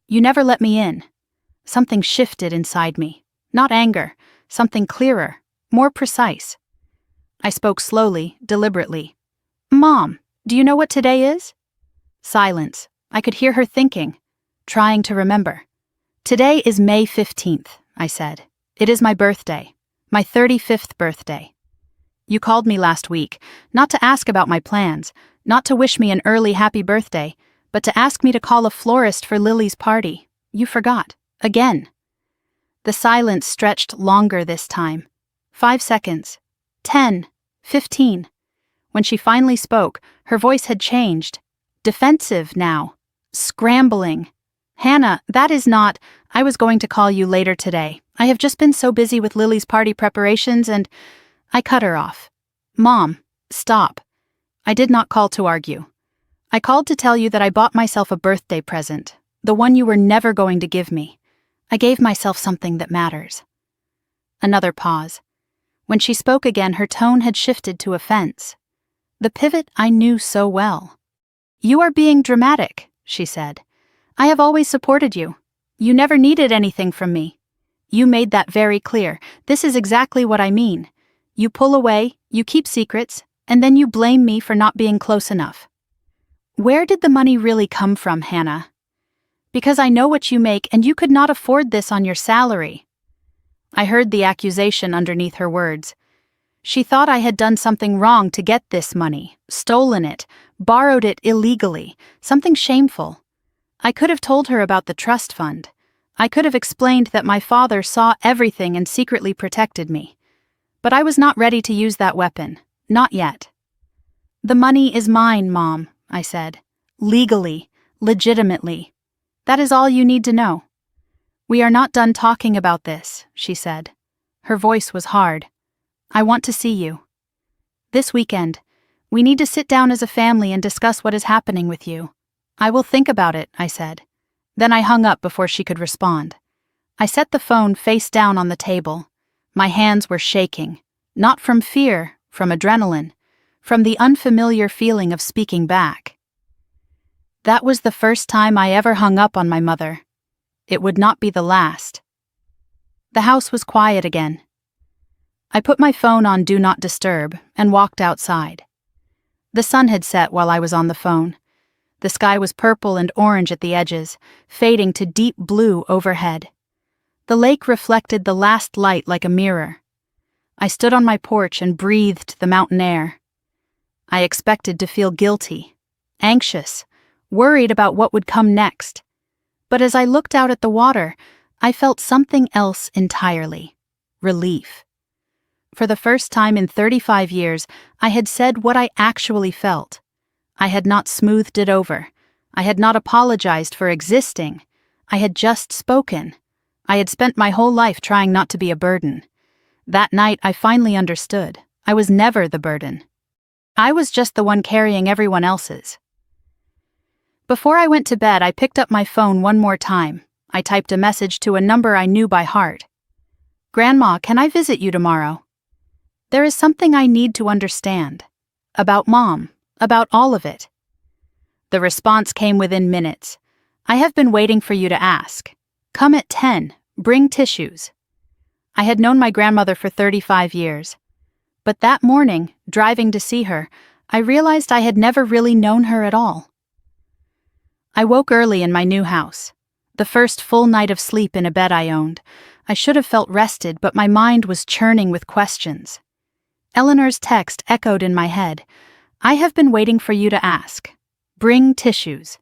You never let me in." Something shifted inside me. Not anger, something clearer, more precise. I spoke slowly, deliberately. "Mom, do you know what today is?" Silence. I could hear her thinking, trying to remember. "Today is May 15th, I said. "It is my birthday, my 35th birthday. You called me last week, not to ask about my plans, not to wish me an early happy birthday, but to ask me to call a florist for Lily's party. You forgot. Again." The silence stretched longer this time. 5 seconds. 10. 15. When she finally spoke, her voice had changed. Defensive now. Scrambling. "Hannah, that is not— I was going to call you later today. I have just been so busy with Lily's party preparations and—" I cut her off. "Mom, stop. I did not call to argue. I called to tell you that I bought myself a birthday present, the one you were never going to give me. I gave myself something that matters." Another pause. When she spoke again, her tone had shifted to offense. The pivot I knew so well. "You are being dramatic," she said. "I have always supported you. You never needed anything from me. You made that very clear. This is exactly what I mean. You pull away, you keep secrets, and then you blame me for not being close enough. Where did the money really come from, Hannah? Because I know what you make and you could not afford this on your salary." I heard the accusation underneath her words. She thought I had done something wrong to get this money, stolen it, borrowed it illegally, something shameful. I could have told her about the trust fund. I could have explained that my father saw everything and secretly protected me. But I was not ready to use that weapon. Not yet. "The money is mine, Mom," I said. "Legally, legitimately. That is all you need to know." "We are not done talking about this," she said. Her voice was hard. "I want to see you. This weekend. We need to sit down as a family and discuss what is happening with you." "I will think about it," I said. Then I hung up before she could respond. I set the phone face down on the table. My hands were shaking, not from fear, from adrenaline, from the unfamiliar feeling of speaking back. That was the first time I ever hung up on my mother. It would not be the last. The house was quiet again. I put my phone on Do Not Disturb and walked outside. The sun had set while I was on the phone. The sky was purple and orange at the edges, fading to deep blue overhead. The lake reflected the last light like a mirror. I stood on my porch and breathed the mountain air. I expected to feel guilty, anxious, worried about what would come next. But as I looked out at the water, I felt something else entirely: relief. For the first time in 35 years, I had said what I actually felt. I had not smoothed it over. I had not apologized for existing. I had just spoken. I had spent my whole life trying not to be a burden. That night, I finally understood. I was never the burden. I was just the one carrying everyone else's. Before I went to bed, I picked up my phone one more time. I typed a message to a number I knew by heart. "Grandma, can I visit you tomorrow? There is something I need to understand. About Mom. About all of it." The response came within minutes. "I have been waiting for you to ask. Come at 10. Bring tissues." I had known my grandmother for 35 years. But that morning, driving to see her, I realized I had never really known her at all. I woke early in my new house. The first full night of sleep in a bed I owned. I should have felt rested, but my mind was churning with questions. Eleanor's text echoed in my head. "I have been waiting for you to ask. Bring tissues."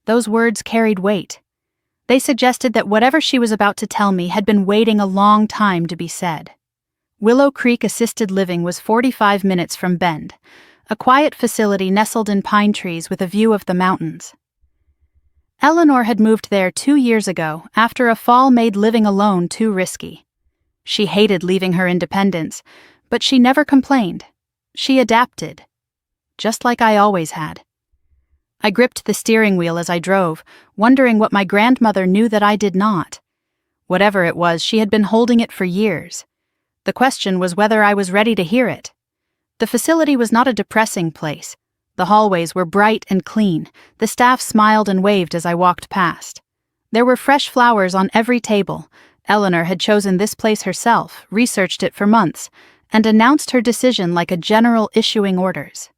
Those words carried weight. They suggested that whatever she was about to tell me had been waiting a long time to be said. Willow Creek Assisted Living was 45 minutes from Bend, a quiet facility nestled in pine trees with a view of the mountains. Eleanor had moved there 2 years ago after a fall made living alone too risky. She hated leaving her independence, but she never complained. She adapted. Just like I always had. I gripped the steering wheel as I drove, wondering what my grandmother knew that I did not. Whatever it was, she had been holding it for years. The question was whether I was ready to hear it. The facility was not a depressing place. The hallways were bright and clean. The staff smiled and waved as I walked past. There were fresh flowers on every table. Eleanor had chosen this place herself, researched it for months, and announced her decision like a general issuing orders.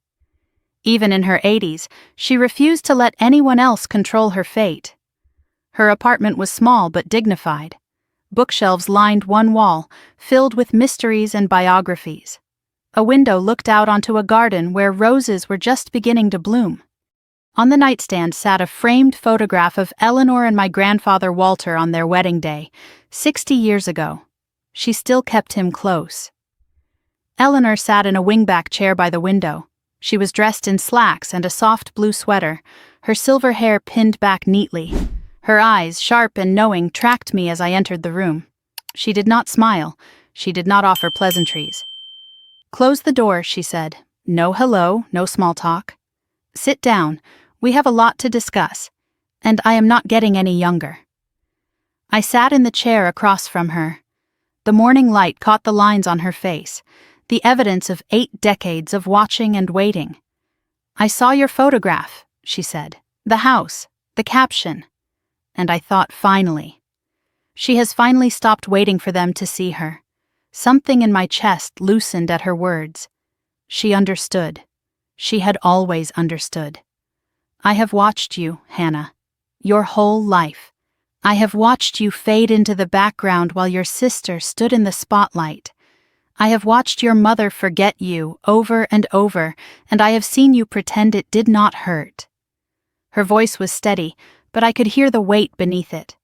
Even in her 80s, she refused to let anyone else control her fate. Her apartment was small but dignified. Bookshelves lined one wall, filled with mysteries and biographies. A window looked out onto a garden where roses were just beginning to bloom. On the nightstand sat a framed photograph of Eleanor and my grandfather Walter on their wedding day, 60 years ago. She still kept him close. Eleanor sat in a wingback chair by the window. She was dressed in slacks and a soft blue sweater, her silver hair pinned back neatly. Her eyes, sharp and knowing, tracked me as I entered the room. She did not smile. She did not offer pleasantries. "Close the door," she said. "No hello, no small talk. Sit down. We have a lot to discuss. And I am not getting any younger." I sat in the chair across from her. The morning light caught the lines on her face, the evidence of 8 decades of watching and waiting. "I saw your photograph," she said. "The house, the caption." And I thought, finally. She has finally stopped waiting for them to see her. Something in my chest loosened at her words. She understood. She had always understood. "I have watched you, Hannah. Your whole life. I have watched you fade into the background while your sister stood in the spotlight. I have watched your mother forget you over and over, and I have seen you pretend it did not hurt." Her voice was steady, but I could hear the weight beneath it,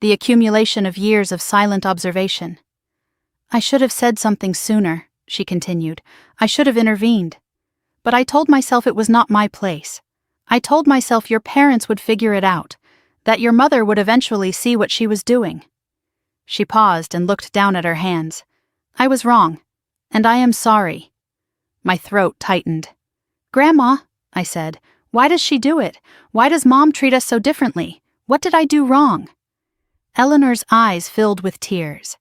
the accumulation of years of silent observation. "I should have said something sooner," she continued. "I should have intervened. But I told myself it was not my place. I told myself your parents would figure it out, that your mother would eventually see what she was doing." She paused and looked down at her hands. "I was wrong, and I am sorry." My throat tightened. "Grandma," I said, "why does she do it? Why does Mom treat us so differently? What did I do wrong?" Eleanor's eyes filled with tears.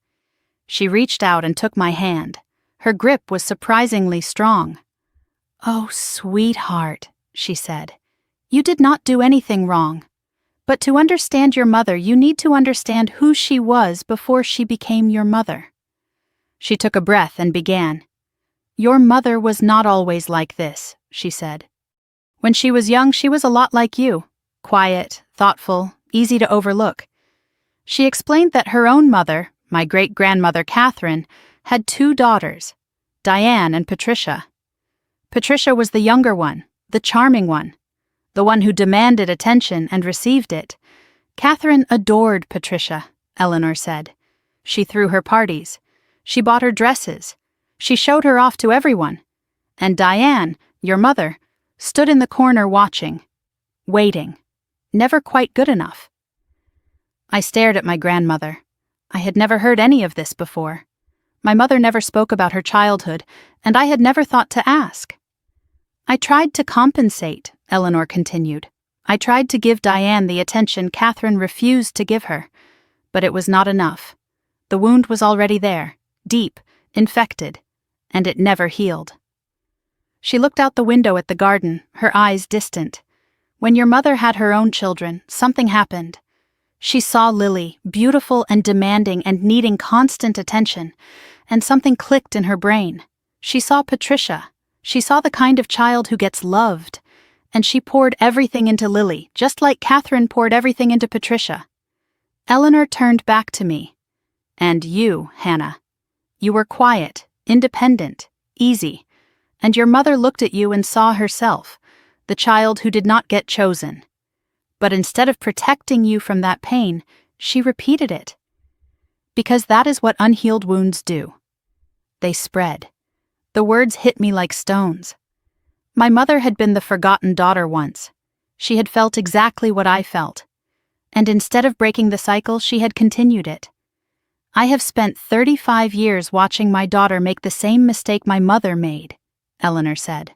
She reached out and took my hand. Her grip was surprisingly strong. "Oh, sweetheart," she said, "you did not do anything wrong. But to understand your mother, you need to understand who she was before she became your mother." She took a breath and began. "Your mother was not always like this," she said. "When she was young, she was a lot like you. Quiet, thoughtful, easy to overlook." She explained that her own mother, my great-grandmother Catherine, had 2 daughters, Diane and Patricia. Patricia was the younger one, the charming one, the one who demanded attention and received it. Catherine adored Patricia, Eleanor said. She threw her parties. She bought her dresses. She showed her off to everyone. And Diane, your mother, stood in the corner watching, waiting, never quite good enough. I stared at my grandmother. I had never heard any of this before. My mother never spoke about her childhood, and I had never thought to ask. "I tried to compensate," Eleanor continued. "I tried to give Diane the attention Catherine refused to give her. But it was not enough. The wound was already there, deep, infected, and it never healed." She looked out the window at the garden, her eyes distant. "When your mother had her own children, something happened. She saw Lily, beautiful and demanding and needing constant attention, and something clicked in her brain. She saw Patricia. She saw the kind of child who gets loved, and she poured everything into Lily, just like Catherine poured everything into Patricia." Eleanor turned back to me. "And you, Hannah. You were quiet, independent, easy, and your mother looked at you and saw herself, the child who did not get chosen. But instead of protecting you from that pain, she repeated it. Because that is what unhealed wounds do. They spread. The words hit me like stones. My mother had been the forgotten daughter once. She had felt exactly what I felt. And instead of breaking the cycle, she had continued it. I have spent 35 years watching my daughter make the same mistake my mother made," Eleanor said.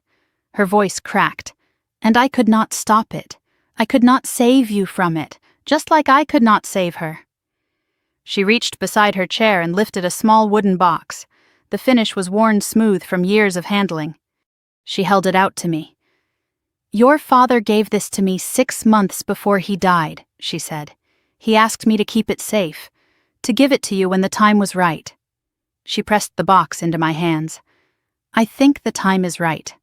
Her voice cracked. "And I could not stop it. I could not save you from it, just like I could not save her." She reached beside her chair and lifted a small wooden box. The finish was worn smooth from years of handling. She held it out to me. "Your father gave this to me 6 months before he died," she said. "He asked me to keep it safe, to give it to you when the time was right." She pressed the box into my hands. "I think the time is right."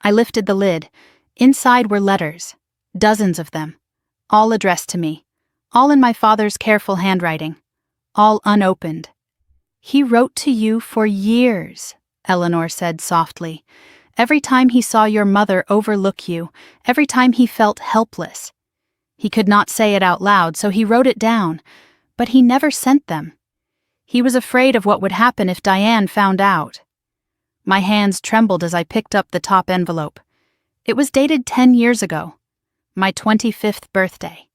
I lifted the lid. Inside were letters, dozens of them, all addressed to me, all in my father's careful handwriting, all unopened. "He wrote to you for years," Eleanor said softly. "Every time he saw your mother overlook you, every time he felt helpless. He could not say it out loud, so he wrote it down, but he never sent them. He was afraid of what would happen if Diane found out." My hands trembled as I picked up the top envelope. It was dated 10 years ago, my 25th birthday.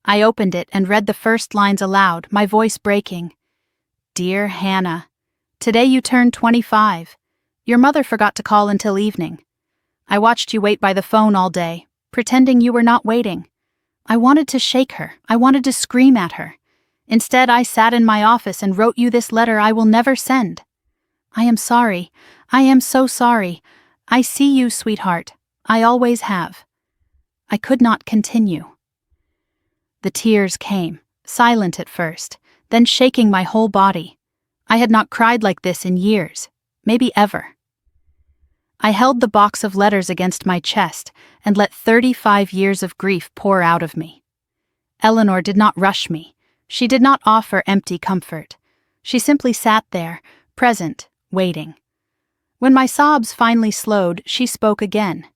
I opened it and read the first lines aloud, my voice breaking. Dear Hannah, today you turned 25. Your mother forgot to call until evening. I watched you wait by the phone all day, pretending you were not waiting. I wanted to shake her. I wanted to scream at her. Instead, I sat in my office and wrote you this letter I will never send. I am sorry. I am so sorry. I see you, sweetheart. I always have. I could not continue. The tears came, silent at first, then shaking my whole body. I had not cried like this in years, maybe ever. I held the box of letters against my chest and let 35 years of grief pour out of me. Eleanor did not rush me. She did not offer empty comfort. She simply sat there, present, waiting. When my sobs finally slowed, she spoke again.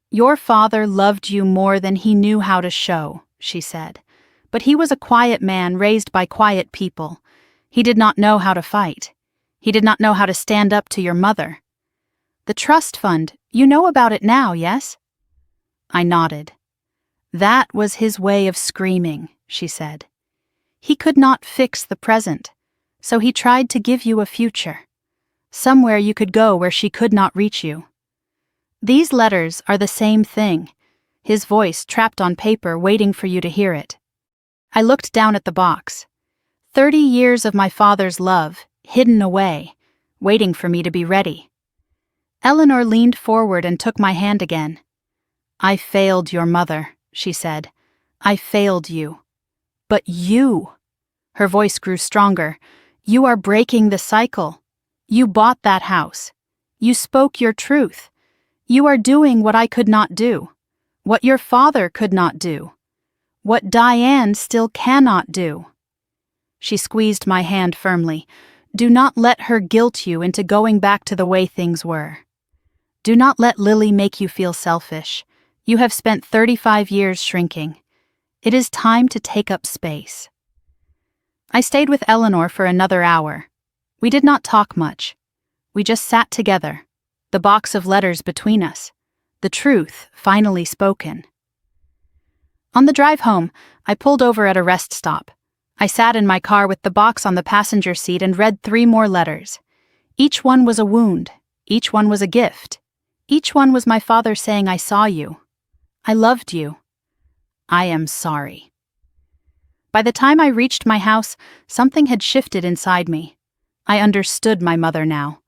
Your father loved you more than he knew how to show, she said. But he was a quiet man raised by quiet people. He did not know how to fight. He did not know how to stand up to your mother. The trust fund, you know about it now, yes? I nodded. That was his way of screaming, she said. He could not fix the present, so he tried to give you a future. Somewhere you could go where she could not reach you. These letters are the same thing, his voice trapped on paper waiting for you to hear it. I looked down at the box. 30 years of my father's love, hidden away, waiting for me to be ready. Eleanor leaned forward and took my hand again. I failed your mother, she said. I failed you. But you, her voice grew stronger, you are breaking the cycle. You bought that house. You spoke your truth. You are doing what I could not do, what your father could not do, what Diane still cannot do. She squeezed my hand firmly. Do not let her guilt you into going back to the way things were. Do not let Lily make you feel selfish. You have spent 35 years shrinking. It is time to take up space. I stayed with Eleanor for another hour. We did not talk much. We just sat together, the box of letters between us, the truth finally spoken. On the drive home, I pulled over at a rest stop. I sat in my car with the box on the passenger seat and read 3 more letters. Each one was a wound. Each one was a gift. Each one was my father saying, I saw you. I loved you. I am sorry. By the time I reached my house, something had shifted inside me. I understood my mother now.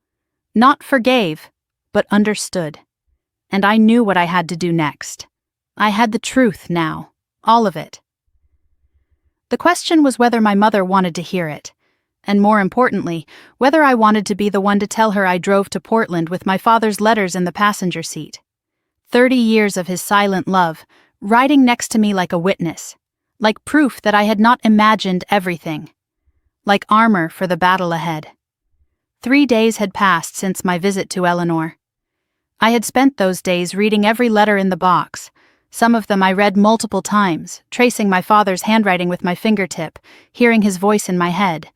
Not forgave, but understood. And I knew what I had to do next. I had the truth now, all of it. The question was whether my mother wanted to hear it, and more importantly, whether I wanted to be the one to tell her I drove to Portland with my father's letters in the passenger seat. 30 years of his silent love, riding next to me like a witness, like proof that I had not imagined everything, like armor for the battle ahead. 3 days had passed since my visit to Eleanor. I had spent those days reading every letter in the box. Some of them I read multiple times, tracing my father's handwriting with my fingertip, hearing his voice in my head.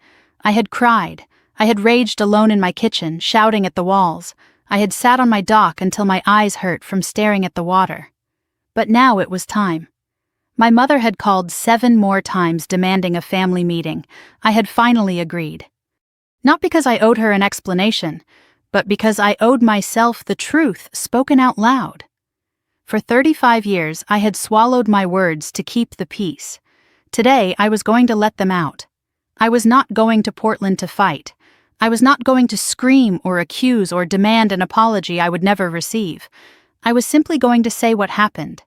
I had cried. I had raged alone in my kitchen, shouting at the walls. I had sat on my dock until my eyes hurt from staring at the water. But now it was time. My mother had called 7 more times demanding a family meeting. I had finally agreed. Not because I owed her an explanation, but because I owed myself the truth spoken out loud. For 35 years, I had swallowed my words to keep the peace. Today, I was going to let them out. I was not going to Portland to fight. I was not going to scream or accuse or demand an apology I would never receive. I was simply going to say what happened.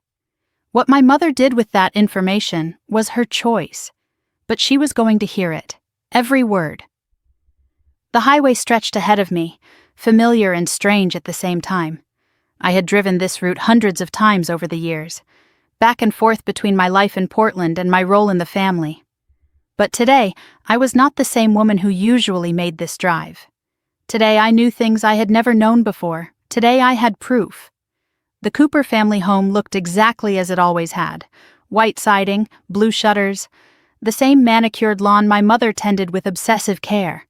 What my mother did with that information was her choice, but she was going to hear it, every word. The highway stretched ahead of me, familiar and strange at the same time. I had driven this route hundreds of times over the years, back and forth between my life in Portland and my role in the family. But today, I was not the same woman who usually made this drive. Today, I knew things I had never known before. Today, I had proof. The Cooper family home looked exactly as it always had. White siding, blue shutters, the same manicured lawn my mother tended with obsessive care.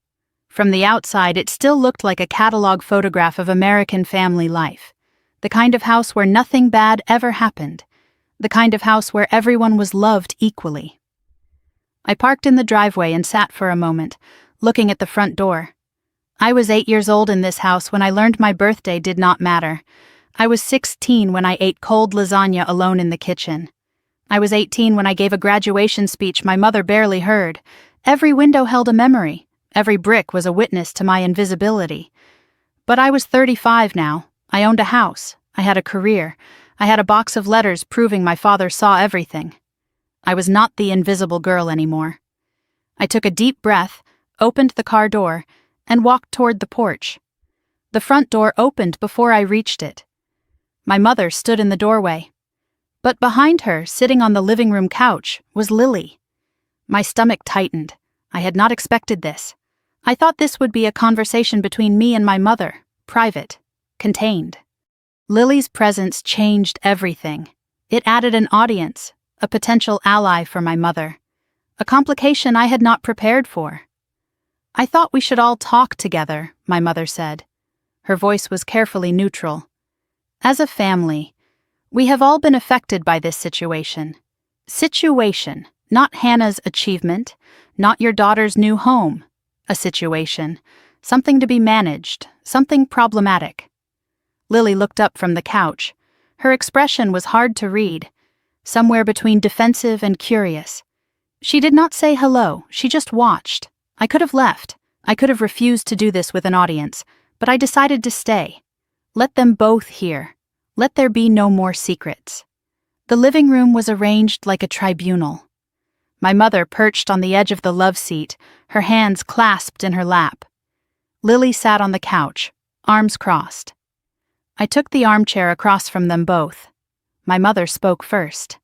From the outside, it still looked like a catalog photograph of American family life. The kind of house where nothing bad ever happened. The kind of house where everyone was loved equally. I parked in the driveway and sat for a moment, looking at the front door. I was 8 years old in this house when I learned my birthday did not matter. I was 16 when I ate cold lasagna alone in the kitchen. I was 18 when I gave a graduation speech my mother barely heard. Every window held a memory. Every brick was a witness to my invisibility. But I was 35 now. I owned a house. I had a career. I had a box of letters proving my father saw everything. I was not the invisible girl anymore. I took a deep breath, opened the car door, and walked toward the porch. The front door opened before I reached it. My mother stood in the doorway. But behind her, sitting on the living room couch, was Lily. My stomach tightened. I had not expected this. I thought this would be a conversation between me and my mother, private, contained. Lily's presence changed everything. It added an audience, a potential ally for my mother. A complication I had not prepared for. "I thought we should all talk together," my mother said. Her voice was carefully neutral. "As a family, we have all been affected by this situation. Situation, not Hannah's achievement, not your daughter's new home. A situation, something to be managed, something problematic." Lily looked up from the couch. Her expression was hard to read, somewhere between defensive and curious. She did not say hello, she just watched. I could have left. I could have refused to do this with an audience, but I decided to stay. Let them both hear. Let there be no more secrets. The living room was arranged like a tribunal. My mother perched on the edge of the love seat, her hands clasped in her lap. Lily sat on the couch, arms crossed. I took the armchair across from them both. My mother spoke first.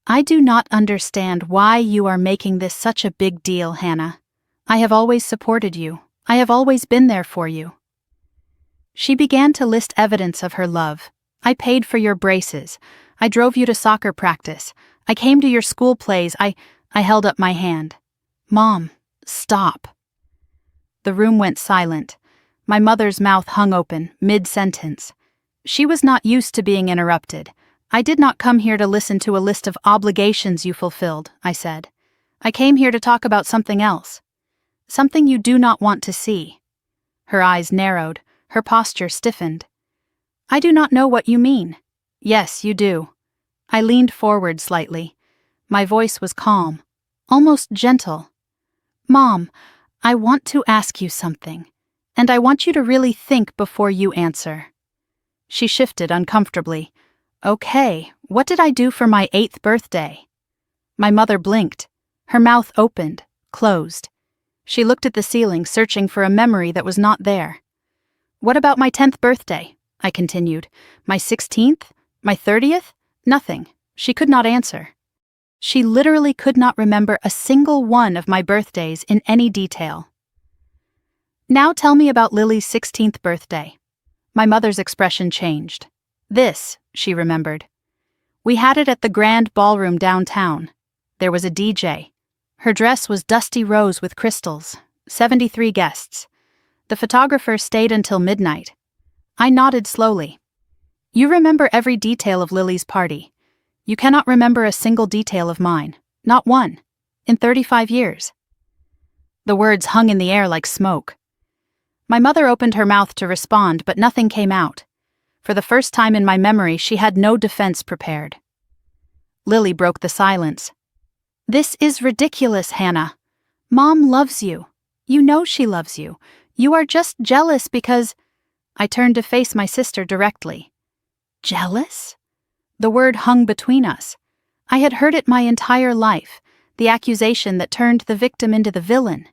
"I do not understand why you are making this such a big deal, Hannah. I have always supported you. I have always been there for you." She began to list evidence of her love. "I paid for your braces. I drove you to soccer practice. I came to your school plays. I held up my hand. "Mom, stop." The room went silent. My mother's mouth hung open, mid-sentence. She was not used to being interrupted. "I did not come here to listen to a list of obligations you fulfilled," I said. "I came here to talk about something else. Something you do not want to see." Her eyes narrowed, her posture stiffened. "I do not know what you mean." "Yes, you do." I leaned forward slightly. My voice was calm, almost gentle. "Mom, I want to ask you something, and I want you to really think before you answer." She shifted uncomfortably. "Okay, what did I do for my 8th birthday?" My mother blinked. Her mouth opened, closed. She looked at the ceiling, searching for a memory that was not there. "What about my 10th birthday?" I continued. "My 16th? My 30th? Nothing." She could not answer. She literally could not remember a single one of my birthdays in any detail. "Now tell me about Lily's 16th birthday." My mother's expression changed. "This," she remembered. "We had it at the Grand Ballroom downtown. There was a DJ. Her dress was dusty rose with crystals. 73 guests. The photographer stayed until midnight." I nodded slowly. "You remember every detail of Lily's party. You cannot remember a single detail of mine. Not one. In 35 years. The words hung in the air like smoke. My mother opened her mouth to respond, but nothing came out. For the first time in my memory, she had no defense prepared. Lily broke the silence. "This is ridiculous, Hannah. Mom loves you. You know she loves you. You are just jealous because—" I turned to face my sister directly. "Jealous?" The word hung between us. I had heard it my entire life, the accusation that turned the victim into the villain.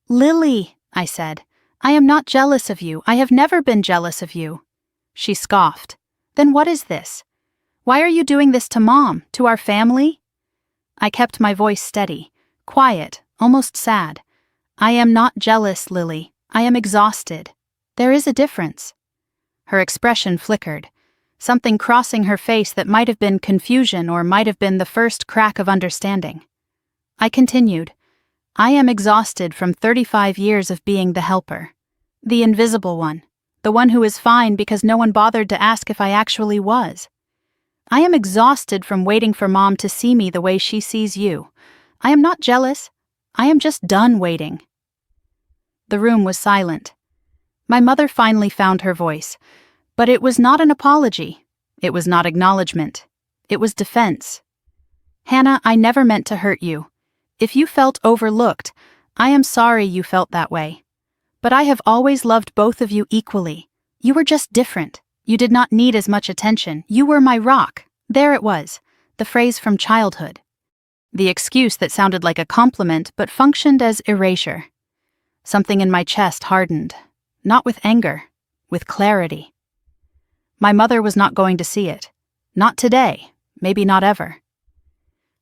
"Lily," I said, "I am not jealous of you. I have never been jealous of you." She scoffed. "Then what is this? Why are you doing this to Mom, to our family?" I kept my voice steady, quiet, almost sad. "I am not jealous, Lily. I am exhausted. There is a difference." Her expression flickered, something crossing her face that might have been confusion or might have been the first crack of understanding. I continued, I am exhausted from 35 years of being the helper. The invisible one. The one who is fine because no one bothered to ask if I actually was. I am exhausted from waiting for Mom to see me the way she sees you. I am not jealous. I am just done waiting. The room was silent. My mother finally found her voice. But it was not an apology. It was not acknowledgement. It was defense. Hannah, I never meant to hurt you. If you felt overlooked, I am sorry you felt that way. But I have always loved both of you equally. You were just different. You did not need as much attention. You were my rock. There it was, the phrase from childhood. The excuse that sounded like a compliment but functioned as erasure. Something in my chest hardened, not with anger, with clarity. My mother was not going to see it. Not today, maybe not ever.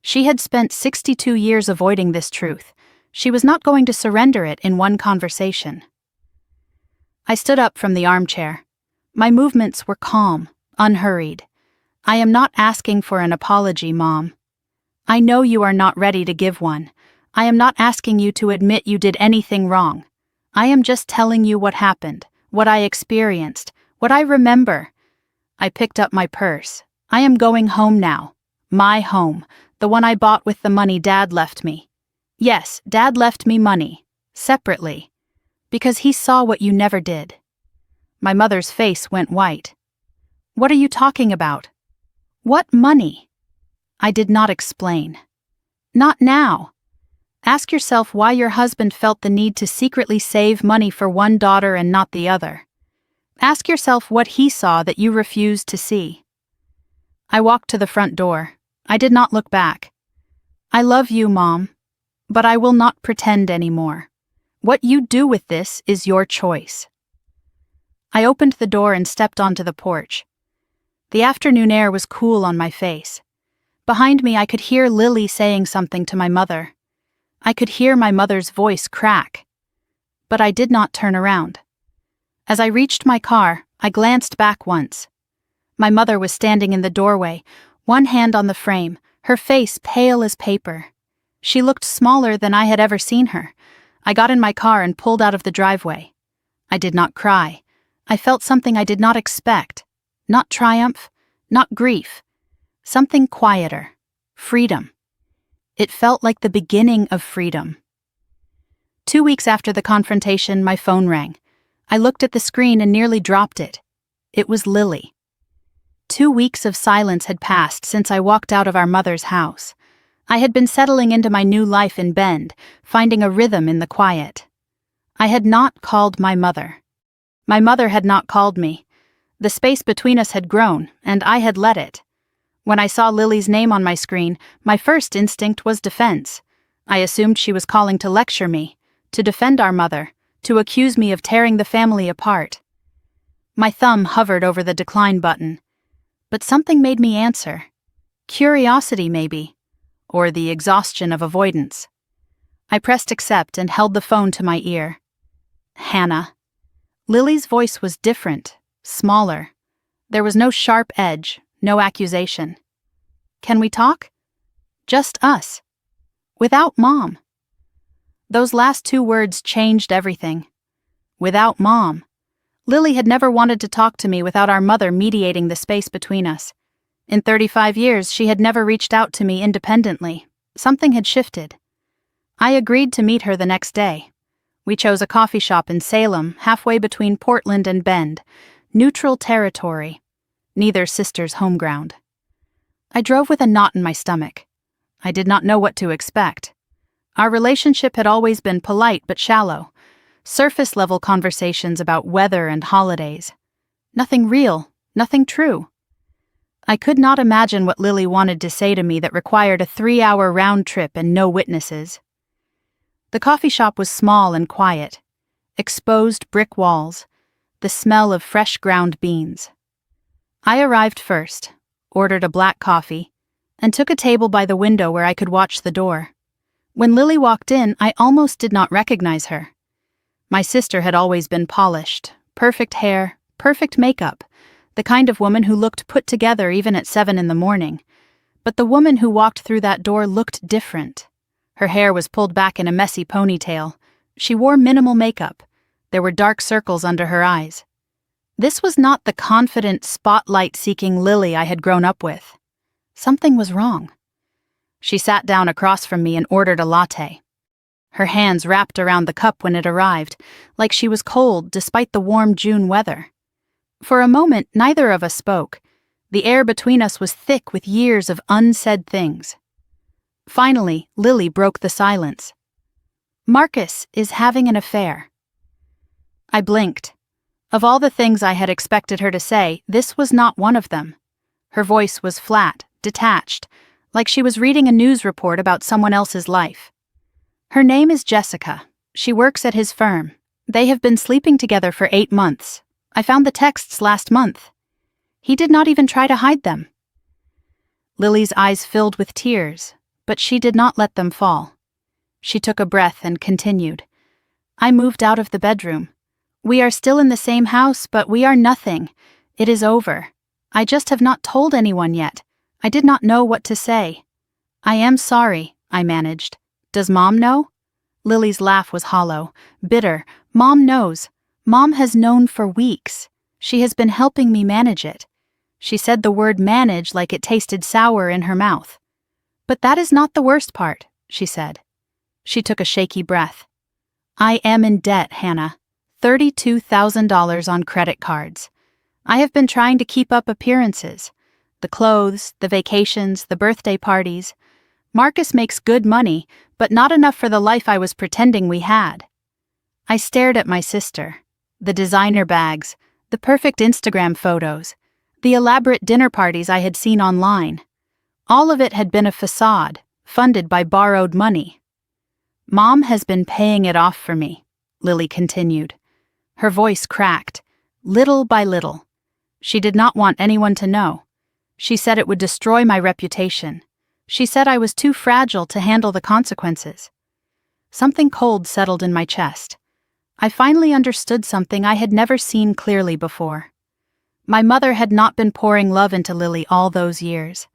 She had spent 62 years avoiding this truth. She was not going to surrender it in one conversation. I stood up from the armchair. My movements were calm, unhurried. I am not asking for an apology, Mom. I know you are not ready to give one. I am not asking you to admit you did anything wrong. I am just telling you what happened, what I experienced, what I remember. I picked up my purse. I am going home now. My home, the one I bought with the money Dad left me. Yes, Dad left me money, separately, because he saw what you never did. My mother's face went white. What are you talking about? What money? I did not explain. Not now. Ask yourself why your husband felt the need to secretly save money for one daughter and not the other. Ask yourself what he saw that you refused to see. I walked to the front door. I did not look back. I love you, Mom, but I will not pretend anymore. What you do with this is your choice. I opened the door and stepped onto the porch. The afternoon air was cool on my face. Behind me, I could hear Lily saying something to my mother. I could hear my mother's voice crack. But I did not turn around. As I reached my car, I glanced back once. My mother was standing in the doorway, one hand on the frame, her face pale as paper. She looked smaller than I had ever seen her. I got in my car and pulled out of the driveway. I did not cry. I felt something I did not expect. Not triumph, not grief. Something quieter. Freedom. It felt like the beginning of freedom. 2 weeks after the confrontation, my phone rang. I looked at the screen and nearly dropped it. It was Lily. 2 weeks of silence had passed since I walked out of our mother's house. I had been settling into my new life in Bend, finding a rhythm in the quiet. I had not called my mother. My mother had not called me. The space between us had grown, and I had let it. When I saw Lily's name on my screen, my first instinct was defense. I assumed she was calling to lecture me, to defend our mother, to accuse me of tearing the family apart. My thumb hovered over the decline button. But something made me answer. Curiosity, maybe. Or the exhaustion of avoidance. I pressed accept and held the phone to my ear. Hannah. Lily's voice was different, smaller. There was no sharp edge, no accusation. Can we talk? Just us. Without Mom. Those last 2 words changed everything. Without Mom. Lily had never wanted to talk to me without our mother mediating the space between us. In 35 years, she had never reached out to me independently. Something had shifted. I agreed to meet her the next day. We chose a coffee shop in Salem, halfway between Portland and Bend. Neutral territory. Neither sister's home ground. I drove with a knot in my stomach. I did not know what to expect. Our relationship had always been polite but shallow. Surface-level conversations about weather and holidays. Nothing real, nothing true. I could not imagine what Lily wanted to say to me that required a 3-hour round trip and no witnesses. The coffee shop was small and quiet. Exposed brick walls. The smell of fresh ground beans. I arrived first, ordered a black coffee, and took a table by the window where I could watch the door. When Lily walked in, I almost did not recognize her. My sister had always been polished, perfect hair, perfect makeup, the kind of woman who looked put together even at 7 in the morning. But the woman who walked through that door looked different. Her hair was pulled back in a messy ponytail. She wore minimal makeup. There were dark circles under her eyes. This was not the confident, spotlight-seeking Lily I had grown up with. Something was wrong. She sat down across from me and ordered a latte. Her hands wrapped around the cup when it arrived, like she was cold despite the warm June weather. For a moment, neither of us spoke. The air between us was thick with years of unsaid things. Finally, Lily broke the silence. "Marcus is having an affair." I blinked. Of all the things I had expected her to say, this was not one of them. Her voice was flat, detached, like she was reading a news report about someone else's life. "Her name is Jessica. She works at his firm. They have been sleeping together for 8 months. I found the texts last month. He did not even try to hide them." Lily's eyes filled with tears, but she did not let them fall. She took a breath and continued. "I moved out of the bedroom. We are still in the same house, but we are nothing. It is over. I just have not told anyone yet. I did not know what to say. I am sorry," I managed. "Does Mom know?" Lily's laugh was hollow, bitter. "Mom knows. Mom has known for weeks. She has been helping me manage it." She said the word manage like it tasted sour in her mouth. "But that is not the worst part," she said. She took a shaky breath. "I am in debt, Hannah. $32,000 on credit cards. I have been trying to keep up appearances. The clothes, the vacations, the birthday parties. Marcus makes good money, but not enough for the life I was pretending we had." I stared at my sister. The designer bags, the perfect Instagram photos, the elaborate dinner parties I had seen online. All of it had been a facade, funded by borrowed money. "Mom has been paying it off for me," Lily continued. Her voice cracked, little by little. She did not want anyone to know. She said it would destroy my reputation. She said I was too fragile to handle the consequences. Something cold settled in my chest. I finally understood something I had never seen clearly before. My mother had not been pouring love into Lily all those years.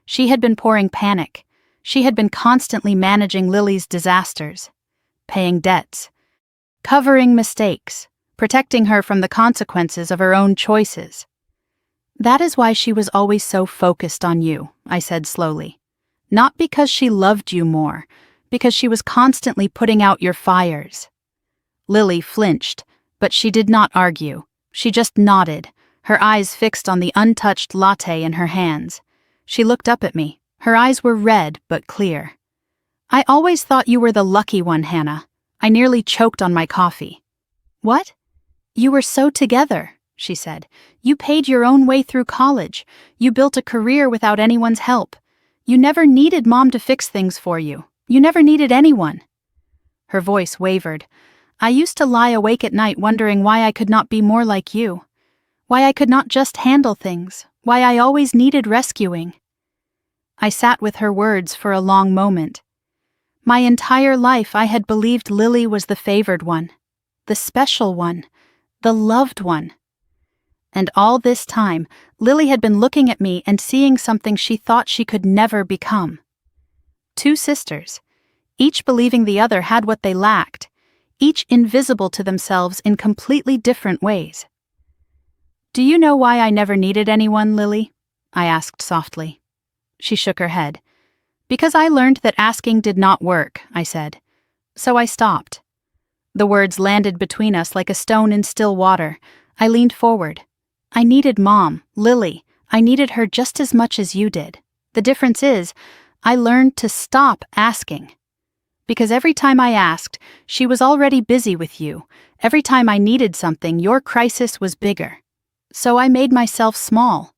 She had been pouring panic. She had been constantly managing Lily's disasters, paying debts, covering mistakes, protecting her from the consequences of her own choices. "That is why she was always so focused on you," I said slowly. "Not because she loved you more, because she was constantly putting out your fires." Lily flinched, but she did not argue. She just nodded, her eyes fixed on the untouched latte in her hands. She looked up at me. Her eyes were red but clear. "I always thought you were the lucky one, Hannah." I nearly choked on my coffee. "What?" "You were so together," she said. "You paid your own way through college. You built a career without anyone's help. You never needed Mom to fix things for you. You never needed anyone." Her voice wavered. "I used to lie awake at night wondering why I could not be more like you. Why I could not just handle things. Why I always needed rescuing." I sat with her words for a long moment. My entire life I had believed Lily was the favored one, the special one, the loved one. And all this time, Lily had been looking at me and seeing something she thought she could never become. Two sisters, each believing the other had what they lacked, each invisible to themselves in completely different ways. "Do you know why I never needed anyone, Lily?" I asked softly. She shook her head. "Because I learned that asking did not work," I said. "So I stopped." The words landed between us like a stone in still water. I leaned forward. "I needed Mom, Lily. I needed her just as much as you did. The difference is, I learned to stop asking. Because every time I asked, she was already busy with you. Every time I needed something, your crisis was bigger. So I made myself small.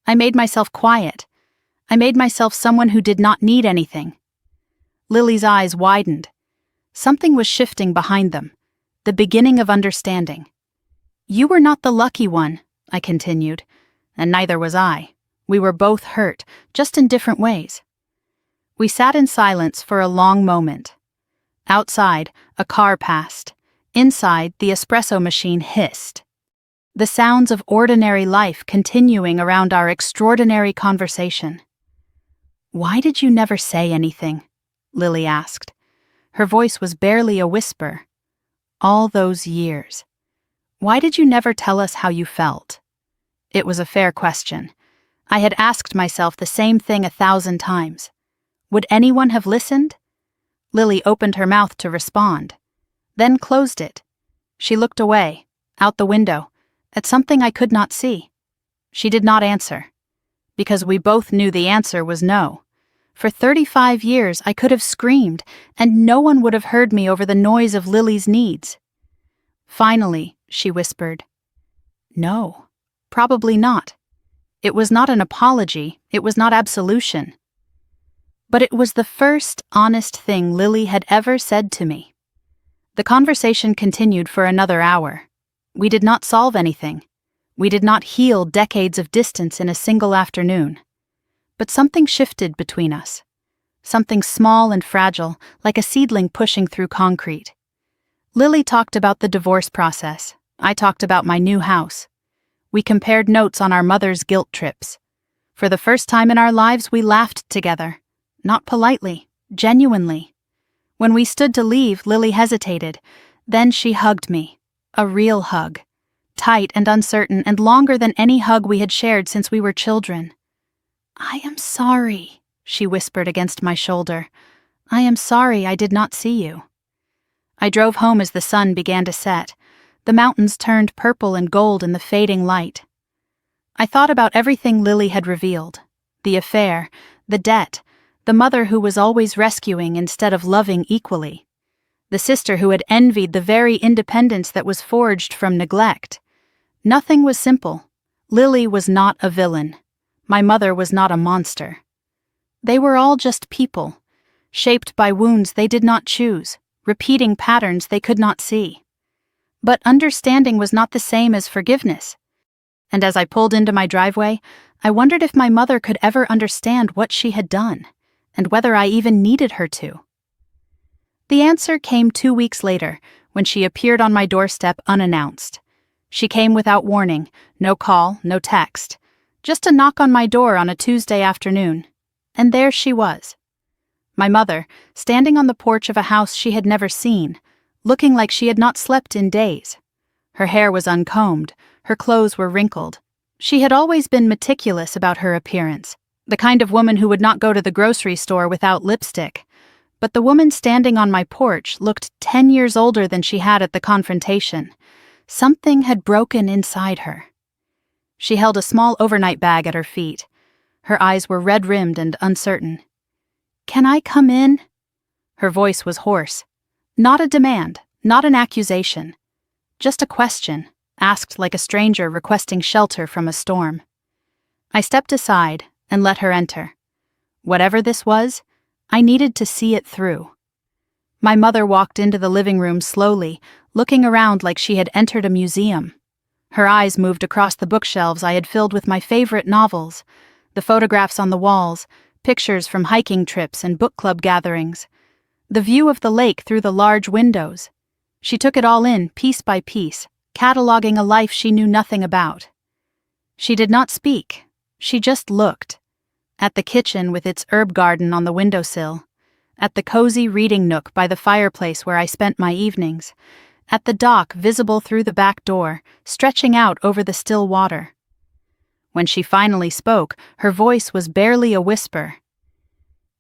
I made myself quiet. I made myself someone who did not need anything." Lily's eyes widened. Something was shifting behind them, the beginning of understanding. "You were not the lucky one," I continued, "and neither was I. We were both hurt, just in different ways." We sat in silence for a long moment. Outside, a car passed. Inside, the espresso machine hissed. The sounds of ordinary life continuing around our extraordinary conversation. "Why did you never say anything?" Lily asked. Her voice was barely a whisper. All those years. Why did you never tell us how you felt? It was a fair question. I had asked myself the same thing 1,000 times. Would anyone have listened? Lily opened her mouth to respond, then closed it. She looked away, out the window, at something I could not see. She did not answer, because we both knew the answer was no. For 35 years I could have screamed, and no one would have heard me over the noise of Lily's needs. Finally, she whispered, "No, probably not." It was not an apology, it was not absolution. But it was the first honest thing Lily had ever said to me. The conversation continued for another hour. We did not solve anything. We did not heal decades of distance in a single afternoon. But something shifted between us. Something small and fragile, like a seedling pushing through concrete. Lily talked about the divorce process. I talked about my new house. We compared notes on our mother's guilt trips. For the first time in our lives, we laughed together. Not politely, genuinely. When we stood to leave, Lily hesitated. Then she hugged me. A real hug. Tight and uncertain and longer than any hug we had shared since we were children. "I am sorry," she whispered against my shoulder. "I am sorry I did not see you." I drove home as the sun began to set. The mountains turned purple and gold in the fading light. I thought about everything Lily had revealed. The affair, the debt, the mother who was always rescuing instead of loving equally. The sister who had envied the very independence that was forged from neglect. Nothing was simple. Lily was not a villain. My mother was not a monster. They were all just people, shaped by wounds they did not choose, repeating patterns they could not see. But understanding was not the same as forgiveness. And as I pulled into my driveway, I wondered if my mother could ever understand what she had done, and whether I even needed her to. The answer came 2 weeks later, when she appeared on my doorstep unannounced. She came without warning, no call, no text. Just a knock on my door on a Tuesday afternoon. And there she was. My mother, standing on the porch of a house she had never seen, looking like she had not slept in days. Her hair was uncombed, her clothes were wrinkled. She had always been meticulous about her appearance, the kind of woman who would not go to the grocery store without lipstick. But the woman standing on my porch looked 10 years older than she had at the confrontation. Something had broken inside her. She held a small overnight bag at her feet. Her eyes were red-rimmed and uncertain. "Can I come in?" Her voice was hoarse. Not a demand, not an accusation. Just a question, asked like a stranger requesting shelter from a storm. I stepped aside and let her enter. Whatever this was, I needed to see it through. My mother walked into the living room slowly, looking around like she had entered a museum. Her eyes moved across the bookshelves I had filled with my favorite novels, the photographs on the walls, pictures from hiking trips and book club gatherings, the view of the lake through the large windows. She took it all in, piece by piece, cataloging a life she knew nothing about. She did not speak, she just looked. At the kitchen with its herb garden on the windowsill, at the cozy reading nook by the fireplace where I spent my evenings, at the dock visible through the back door, stretching out over the still water. When she finally spoke, her voice was barely a whisper.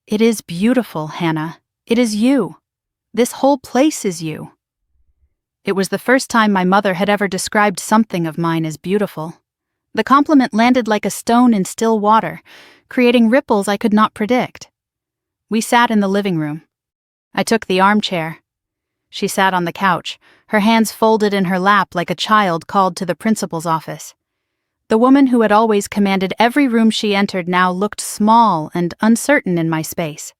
"It is beautiful, Hannah. It is you. This whole place is you." It was the first time my mother had ever described something of mine as beautiful. The compliment landed like a stone in still water, creating ripples I could not predict. We sat in the living room. I took the armchair. She sat on the couch, her hands folded in her lap like a child called to the principal's office. The woman who had always commanded every room she entered now looked small and uncertain in my space.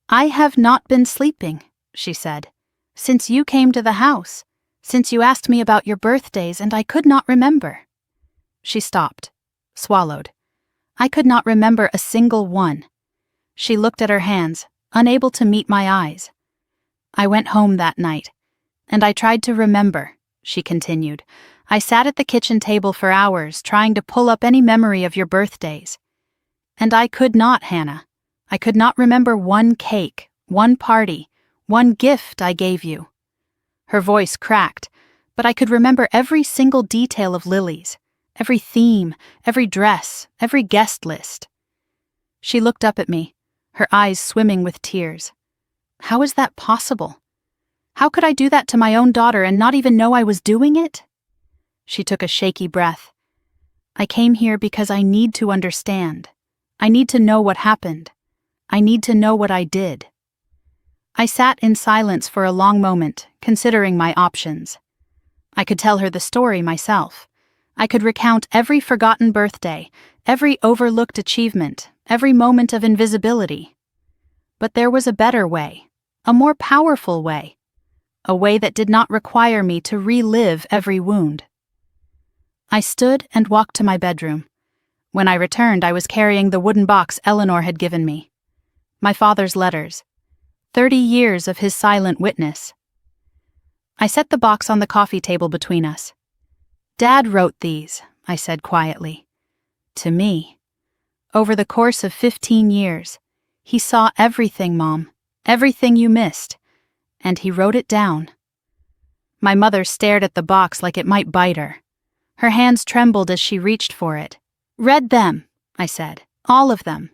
"I have not been sleeping," she said, "since you came to the house, since you asked me about your birthdays and I could not remember." She stopped, swallowed. I could not remember a single one. She looked at her hands, unable to meet my eyes. "I went home that night, and I tried to remember," she continued. "I sat at the kitchen table for hours trying to pull up any memory of your birthdays. And I could not, Hannah. I could not remember one cake, One party, one gift I gave you." Her voice cracked, but I could remember every single detail of Lily's, every theme, every dress, every guest list. She looked up at me, her eyes swimming with tears. How is that possible? How could I do that to my own daughter and not even know I was doing it? She took a shaky breath. "I came here because I need to understand. I need to know what happened. I need to know what I did." I sat in silence for a long moment, considering my options. I could tell her the story myself. I could recount every forgotten birthday, every overlooked achievement, every moment of invisibility. But there was a better way, a more powerful way, a way that did not require me to relive every wound. I stood and walked to my bedroom. When I returned, I was carrying the wooden box Eleanor had given me. My father's letters. 30 years of his silent witness. I set the box on the coffee table between us. "Dad wrote these," I said quietly. "To me. Over the course of 15 years, he saw everything, Mom, everything you missed, and he wrote it down." My mother stared at the box like it might bite her. Her hands trembled as she reached for it. "Read them," I said. "All of them.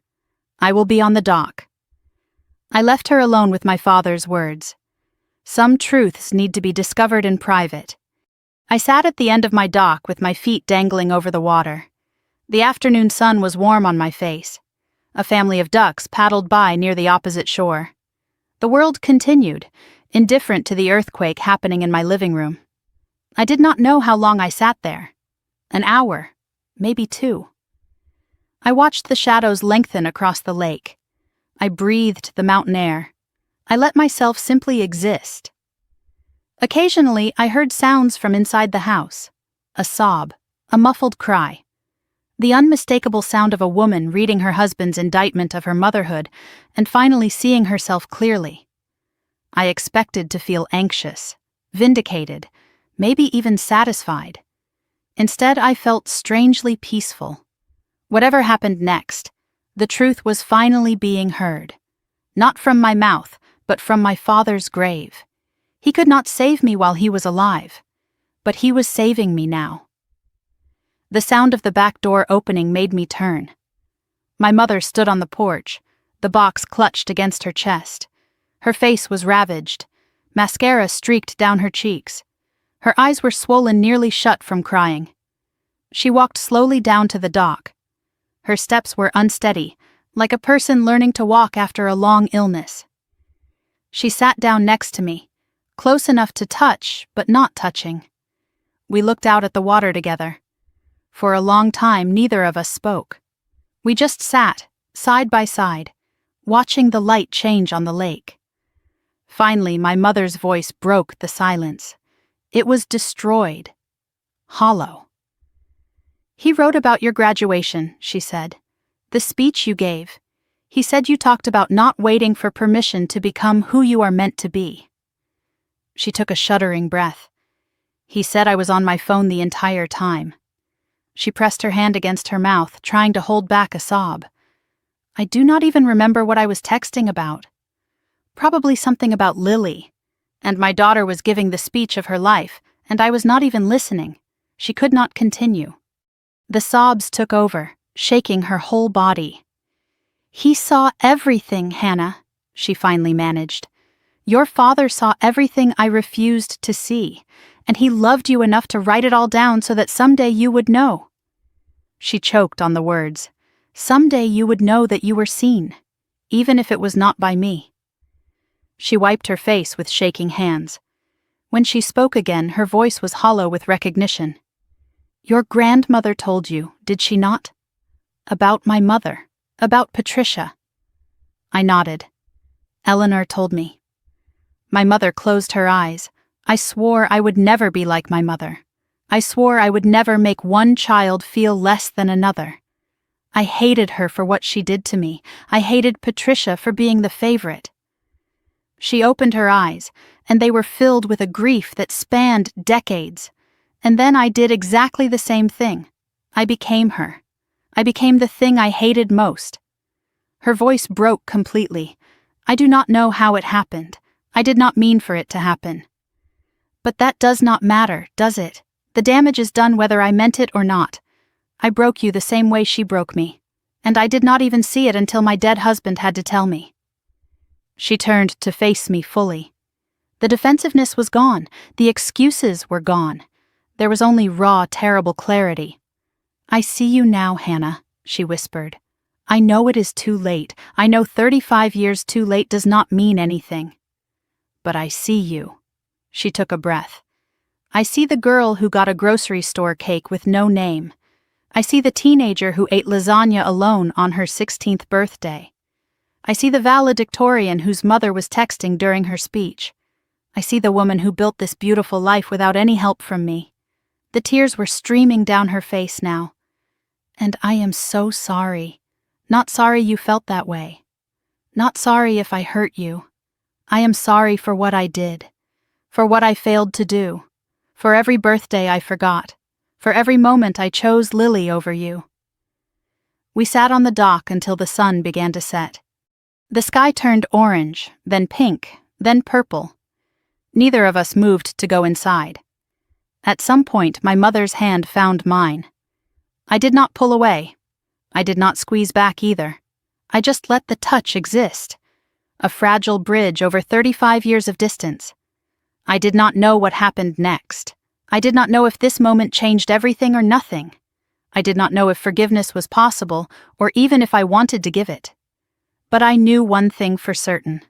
I will be on the dock." I left her alone with my father's words. Some truths need to be discovered in private. I sat at the end of my dock with my feet dangling over the water. The afternoon sun was warm on my face. A family of ducks paddled by near the opposite shore. The world continued, indifferent to the earthquake happening in my living room. I did not know how long I sat there. An hour, maybe 2. I watched the shadows lengthen across the lake. I breathed the mountain air. I let myself simply exist. Occasionally, I heard sounds from inside the house. A sob, a muffled cry. The unmistakable sound of a woman reading her husband's indictment of her motherhood and finally seeing herself clearly. I expected to feel anxious, vindicated, maybe even satisfied. Instead, I felt strangely peaceful. Whatever happened next, the truth was finally being heard. Not from my mouth, but from my father's grave. He could not save me while he was alive, but he was saving me now. The sound of the back door opening made me turn. My mother stood on the porch, the box clutched against her chest. Her face was ravaged. Mascara streaked down her cheeks. Her eyes were swollen nearly shut from crying. She walked slowly down to the dock. Her steps were unsteady, like a person learning to walk after a long illness. She sat down next to me, close enough to touch, but not touching. We looked out at the water together. For a long time, neither of us spoke. We just sat, side by side, watching the light change on the lake. Finally, my mother's voice broke the silence. It was destroyed. Hollow. "He wrote about your graduation," she said. "The speech you gave. He said you talked about not waiting for permission to become who you are meant to be." She took a shuddering breath. "He said I was on my phone the entire time." She pressed her hand against her mouth, trying to hold back a sob. "I do not even remember what I was texting about. Probably something about Lily. And my daughter was giving the speech of her life, and I was not even listening." She could not continue. The sobs took over, shaking her whole body. "He saw everything, Hannah," she finally managed. "Your father saw everything I refused to see, and he loved you enough to write it all down so that someday you would know." She choked on the words. "Someday you would know that you were seen, even if it was not by me." She wiped her face with shaking hands. When she spoke again, her voice was hollow with recognition. "Your grandmother told you, did she not? About my mother, about Patricia." I nodded. "Eleanor told me." My mother closed her eyes. I swore I would never be like my mother. I swore I would never make one child feel less than another. I hated her for what she did to me. I hated Patricia for being the favorite. She opened her eyes, and they were filled with a grief that spanned decades. And then I did exactly the same thing. I became her. I became the thing I hated most. Her voice broke completely. I do not know how it happened. I did not mean for it to happen. But that does not matter, does it? The damage is done whether I meant it or not. I broke you the same way she broke me, and I did not even see it until my dead husband had to tell me. She turned to face me fully. The defensiveness was gone. The excuses were gone. There was only raw, terrible clarity. I see you now, Hannah, she whispered. I know it is too late. I know 35 years too late does not mean anything. But I see you. She took a breath. I see the girl who got a grocery store cake with no name. I see the teenager who ate lasagna alone on her 16th birthday. I see the valedictorian whose mother was texting during her speech. I see the woman who built this beautiful life without any help from me. The tears were streaming down her face now. And I am so sorry. Not sorry you felt that way. Not sorry if I hurt you. I am sorry for what I did. For what I failed to do. For every birthday I forgot. For every moment I chose Lily over you. We sat on the dock until the sun began to set. The sky turned orange, then pink, then purple. Neither of us moved to go inside. At some point, my mother's hand found mine. I did not pull away. I did not squeeze back either. I just let the touch exist. A fragile bridge over 35 years of distance. I did not know what happened next. I did not know if this moment changed everything or nothing. I did not know if forgiveness was possible or even if I wanted to give it. But I knew one thing for certain.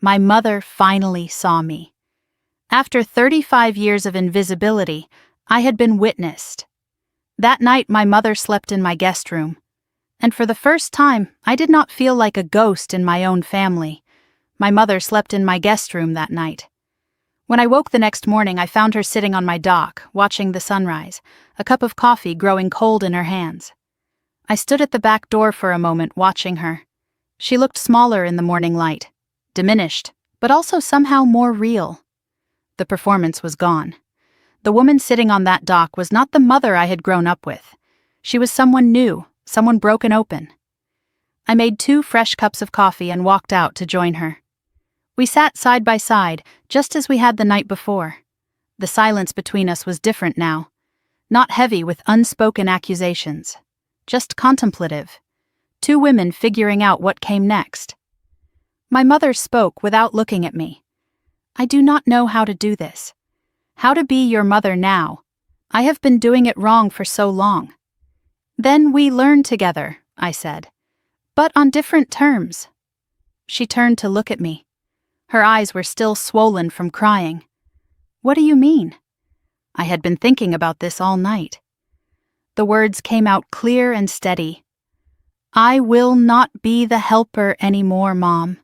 My mother finally saw me. After 35 years of invisibility, I had been witnessed. That night my mother slept in my guest room. And for the first time, I did not feel like a ghost in my own family. My mother slept in my guest room that night. When I woke the next morning, I found her sitting on my dock, watching the sunrise, a cup of coffee growing cold in her hands. I stood at the back door for a moment, watching her. She looked smaller in the morning light, diminished, but also somehow more real. The performance was gone. The woman sitting on that dock was not the mother I had grown up with. She was someone new, someone broken open. I made 2 fresh cups of coffee and walked out to join her. We sat side by side, just as we had the night before. The silence between us was different now. Not heavy with unspoken accusations. Just contemplative. 2 women figuring out what came next. My mother spoke without looking at me. I do not know how to do this. How to be your mother now. I have been doing it wrong for so long. Then we learn together, I said. But on different terms. She turned to look at me. Her eyes were still swollen from crying. What do you mean? I had been thinking about this all night. The words came out clear and steady. I will not be the helper anymore, Mom.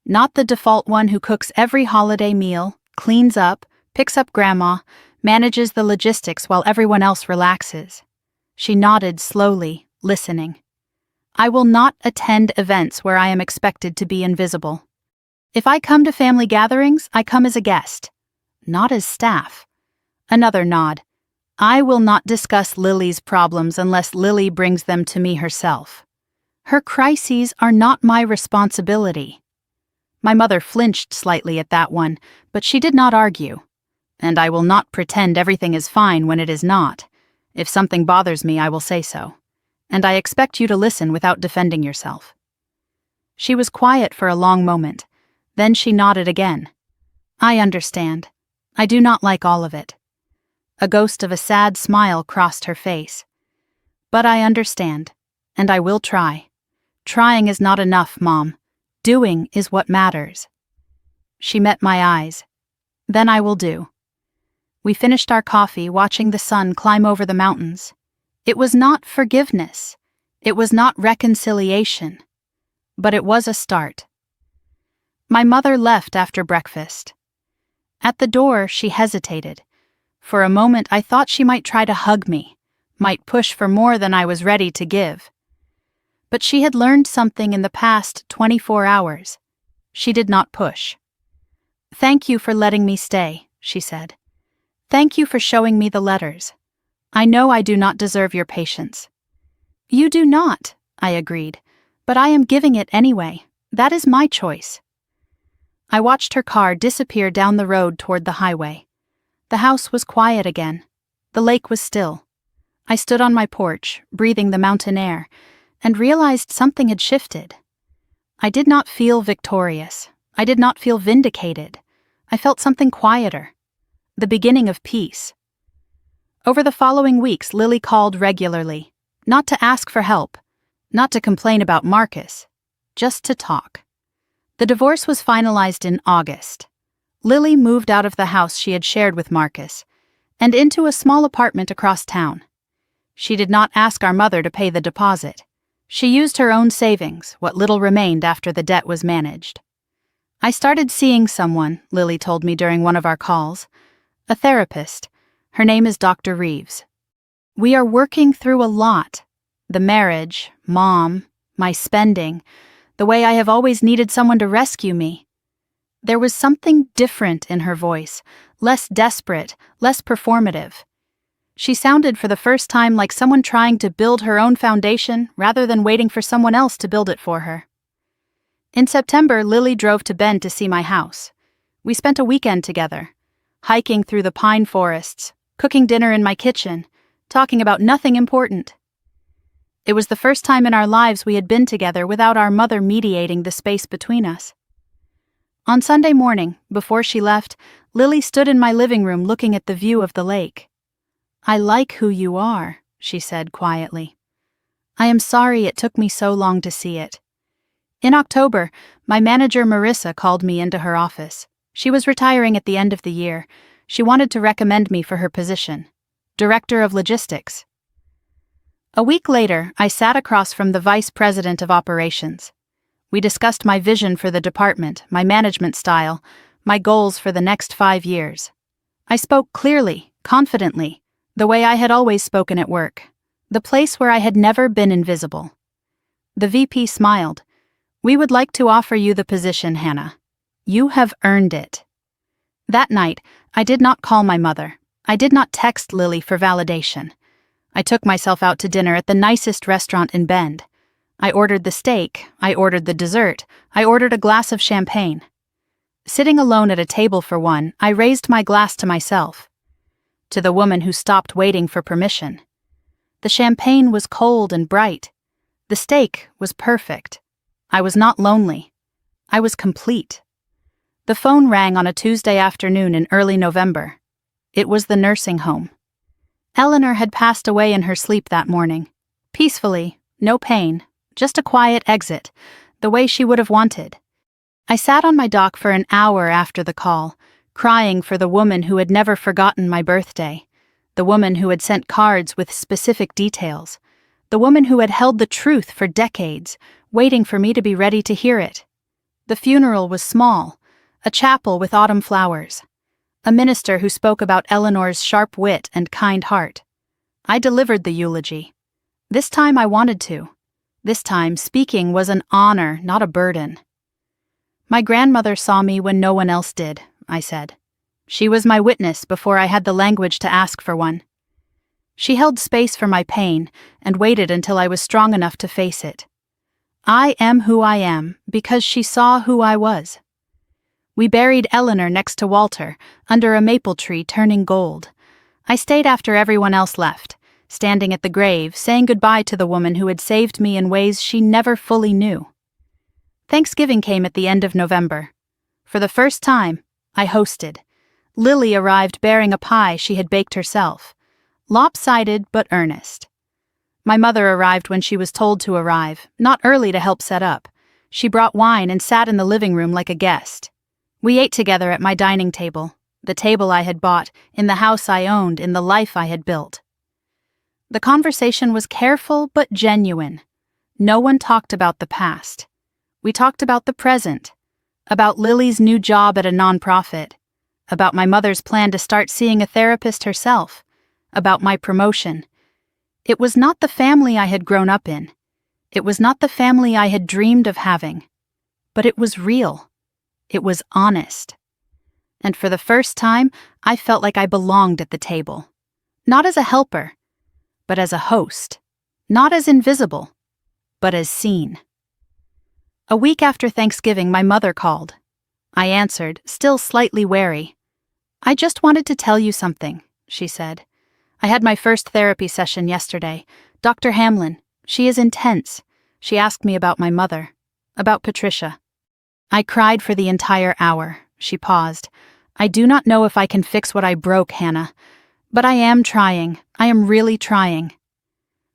Not the default one who cooks every holiday meal, cleans up, picks up Grandma, manages the logistics while everyone else relaxes. She nodded slowly, listening. I will not attend events where I am expected to be invisible. If I come to family gatherings, I come as a guest, not as staff. Another nod. I will not discuss Lily's problems unless Lily brings them to me herself. Her crises are not my responsibility. My mother flinched slightly at that one, but she did not argue. And I will not pretend everything is fine when it is not. If something bothers me, I will say so. And I expect you to listen without defending yourself. She was quiet for a long moment. Then she nodded again. I understand. I do not like all of it. A ghost of a sad smile crossed her face. But I understand, and I will try. Trying is not enough, Mom. Doing is what matters. She met my eyes. Then I will do. We finished our coffee, watching the sun climb over the mountains. It was not forgiveness. It was not reconciliation. But it was a start. My mother left after breakfast. At the door, she hesitated. For a moment, I thought she might try to hug me, might push for more than I was ready to give. But she had learned something in the past 24 hours. She did not push. Thank you for letting me stay, she said. Thank you for showing me the letters. I know I do not deserve your patience. You do not, I agreed, but I am giving it anyway. That is my choice. I watched her car disappear down the road toward the highway. The house was quiet again. The lake was still. I stood on my porch, breathing the mountain air, and realized something had shifted. I did not feel victorious. I did not feel vindicated. I felt something quieter. The beginning of peace. Over the following weeks, Lily called regularly, not to ask for help, not to complain about Marcus, just to talk. The divorce was finalized in August. Lily moved out of the house she had shared with Marcus and into a small apartment across town. She did not ask our mother to pay the deposit. She used her own savings, what little remained after the debt was managed. I started seeing someone, Lily told me during one of our calls. A therapist. Her name is Dr. Reeves. We are working through a lot. The marriage, Mom, my spending, the way I have always needed someone to rescue me. There was something different in her voice, less desperate, less performative. She sounded for the first time like someone trying to build her own foundation rather than waiting for someone else to build it for her. In September, Lily drove to Bend to see my house. We spent a weekend together, hiking through the pine forests, cooking dinner in my kitchen, talking about nothing important. It was the first time in our lives we had been together without our mother mediating the space between us. On Sunday morning, before she left, Lily stood in my living room looking at the view of the lake. "I like who you are," she said quietly. "I am sorry it took me so long to see it." In October, my manager Marissa called me into her office. She was retiring at the end of the year. She wanted to recommend me for her position, Director of Logistics. A week later, I sat across from the Vice President of Operations. We discussed my vision for the department, my management style, my goals for the next 5 years. I spoke clearly, confidently, the way I had always spoken at work, the place where I had never been invisible. The VP smiled. "We would like to offer you the position, Hannah. You have earned it." That night, I did not call my mother. I did not text Lily for validation. I took myself out to dinner at the nicest restaurant in Bend. I ordered the steak, I ordered the dessert, I ordered a glass of champagne. Sitting alone at a table for one, I raised my glass to myself. To the woman who stopped waiting for permission. The champagne was cold and bright. The steak was perfect. I was not lonely. I was complete. The phone rang on a Tuesday afternoon in early November. It was the nursing home. Eleanor had passed away in her sleep that morning. Peacefully, no pain, just a quiet exit, the way she would have wanted. I sat on my dock for an hour after the call, crying for the woman who had never forgotten my birthday, the woman who had sent cards with specific details, the woman who had held the truth for decades, waiting for me to be ready to hear it. The funeral was small, a chapel with autumn flowers. A minister who spoke about Eleanor's sharp wit and kind heart. I delivered the eulogy. This time I wanted to. This time speaking was an honor, not a burden. "My grandmother saw me when no one else did," I said. "She was my witness before I had the language to ask for one. She held space for my pain and waited until I was strong enough to face it. I am who I am because she saw who I was." We buried Eleanor next to Walter, under a maple tree turning gold. I stayed after everyone else left, standing at the grave, saying goodbye to the woman who had saved me in ways she never fully knew. Thanksgiving came at the end of November. For the first time, I hosted. Lily arrived bearing a pie she had baked herself, lopsided but earnest. My mother arrived when she was told to arrive, not early to help set up. She brought wine and sat in the living room like a guest. We ate together at my dining table, the table I had bought, in the house I owned, in the life I had built. The conversation was careful but genuine. No one talked about the past. We talked about the present, about Lily's new job at a nonprofit, about my mother's plan to start seeing a therapist herself, about my promotion. It was not the family I had grown up in. It was not the family I had dreamed of having. But it was real. It was honest. And for the first time, I felt like I belonged at the table. Not as a helper, but as a host. Not as invisible, but as seen. A week after Thanksgiving, my mother called. I answered, still slightly wary. "I just wanted to tell you something," she said. "I had my first therapy session yesterday. Dr. Hamlin, she is intense. She asked me about my mother, about Patricia." I cried for the entire hour. She paused. "I do not know if I can fix what I broke, Hannah. But I am trying. I am really trying."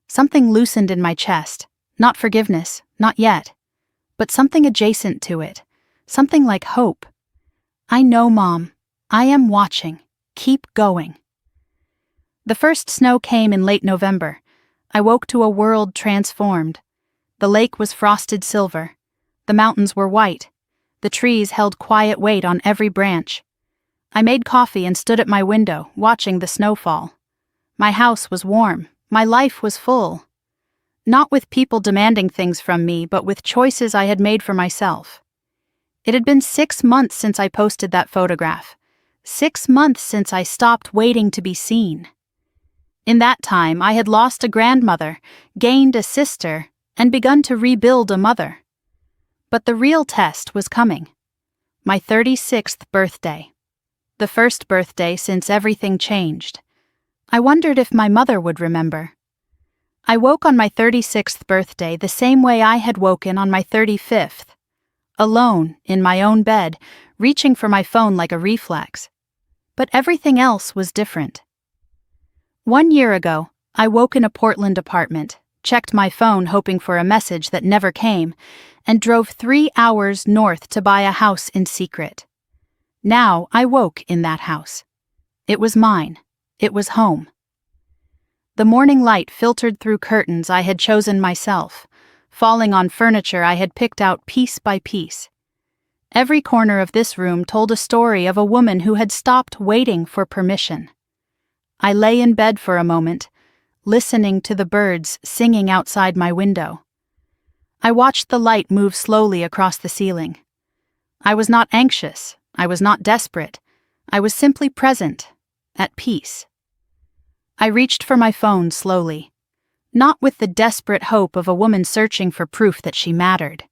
Something loosened in my chest. Not forgiveness, not yet. But something adjacent to it. Something like hope. "I know, Mom. I am watching. Keep going." The first snow came in late November. I woke to a world transformed. The lake was frosted silver. The mountains were white. The trees held quiet weight on every branch. I made coffee and stood at my window, watching the snowfall. My house was warm. My life was full. Not with people demanding things from me, but with choices I had made for myself. It had been 6 months since I posted that photograph. 6 months since I stopped waiting to be seen. In that time, I had lost a grandmother, gained a sister, and begun to rebuild a mother. But the real test was coming. My 36th birthday. The first birthday since everything changed. I wondered if my mother would remember. I woke on my 36th birthday the same way I had woken on my 35th. Alone, in my own bed, reaching for my phone like a reflex. But everything else was different. 1 year ago, I woke in a Portland apartment, checked my phone hoping for a message that never came, and drove 3 hours north to buy a house in secret. Now I woke in that house. It was mine. It was home. The morning light filtered through curtains I had chosen myself, falling on furniture I had picked out piece by piece. Every corner of this room told a story of a woman who had stopped waiting for permission. I lay in bed for a moment, listening to the birds singing outside my window. I watched the light move slowly across the ceiling. I was not anxious. I was not desperate. I was simply present, at peace. I reached for my phone slowly, not with the desperate hope of a woman searching for proof that she mattered,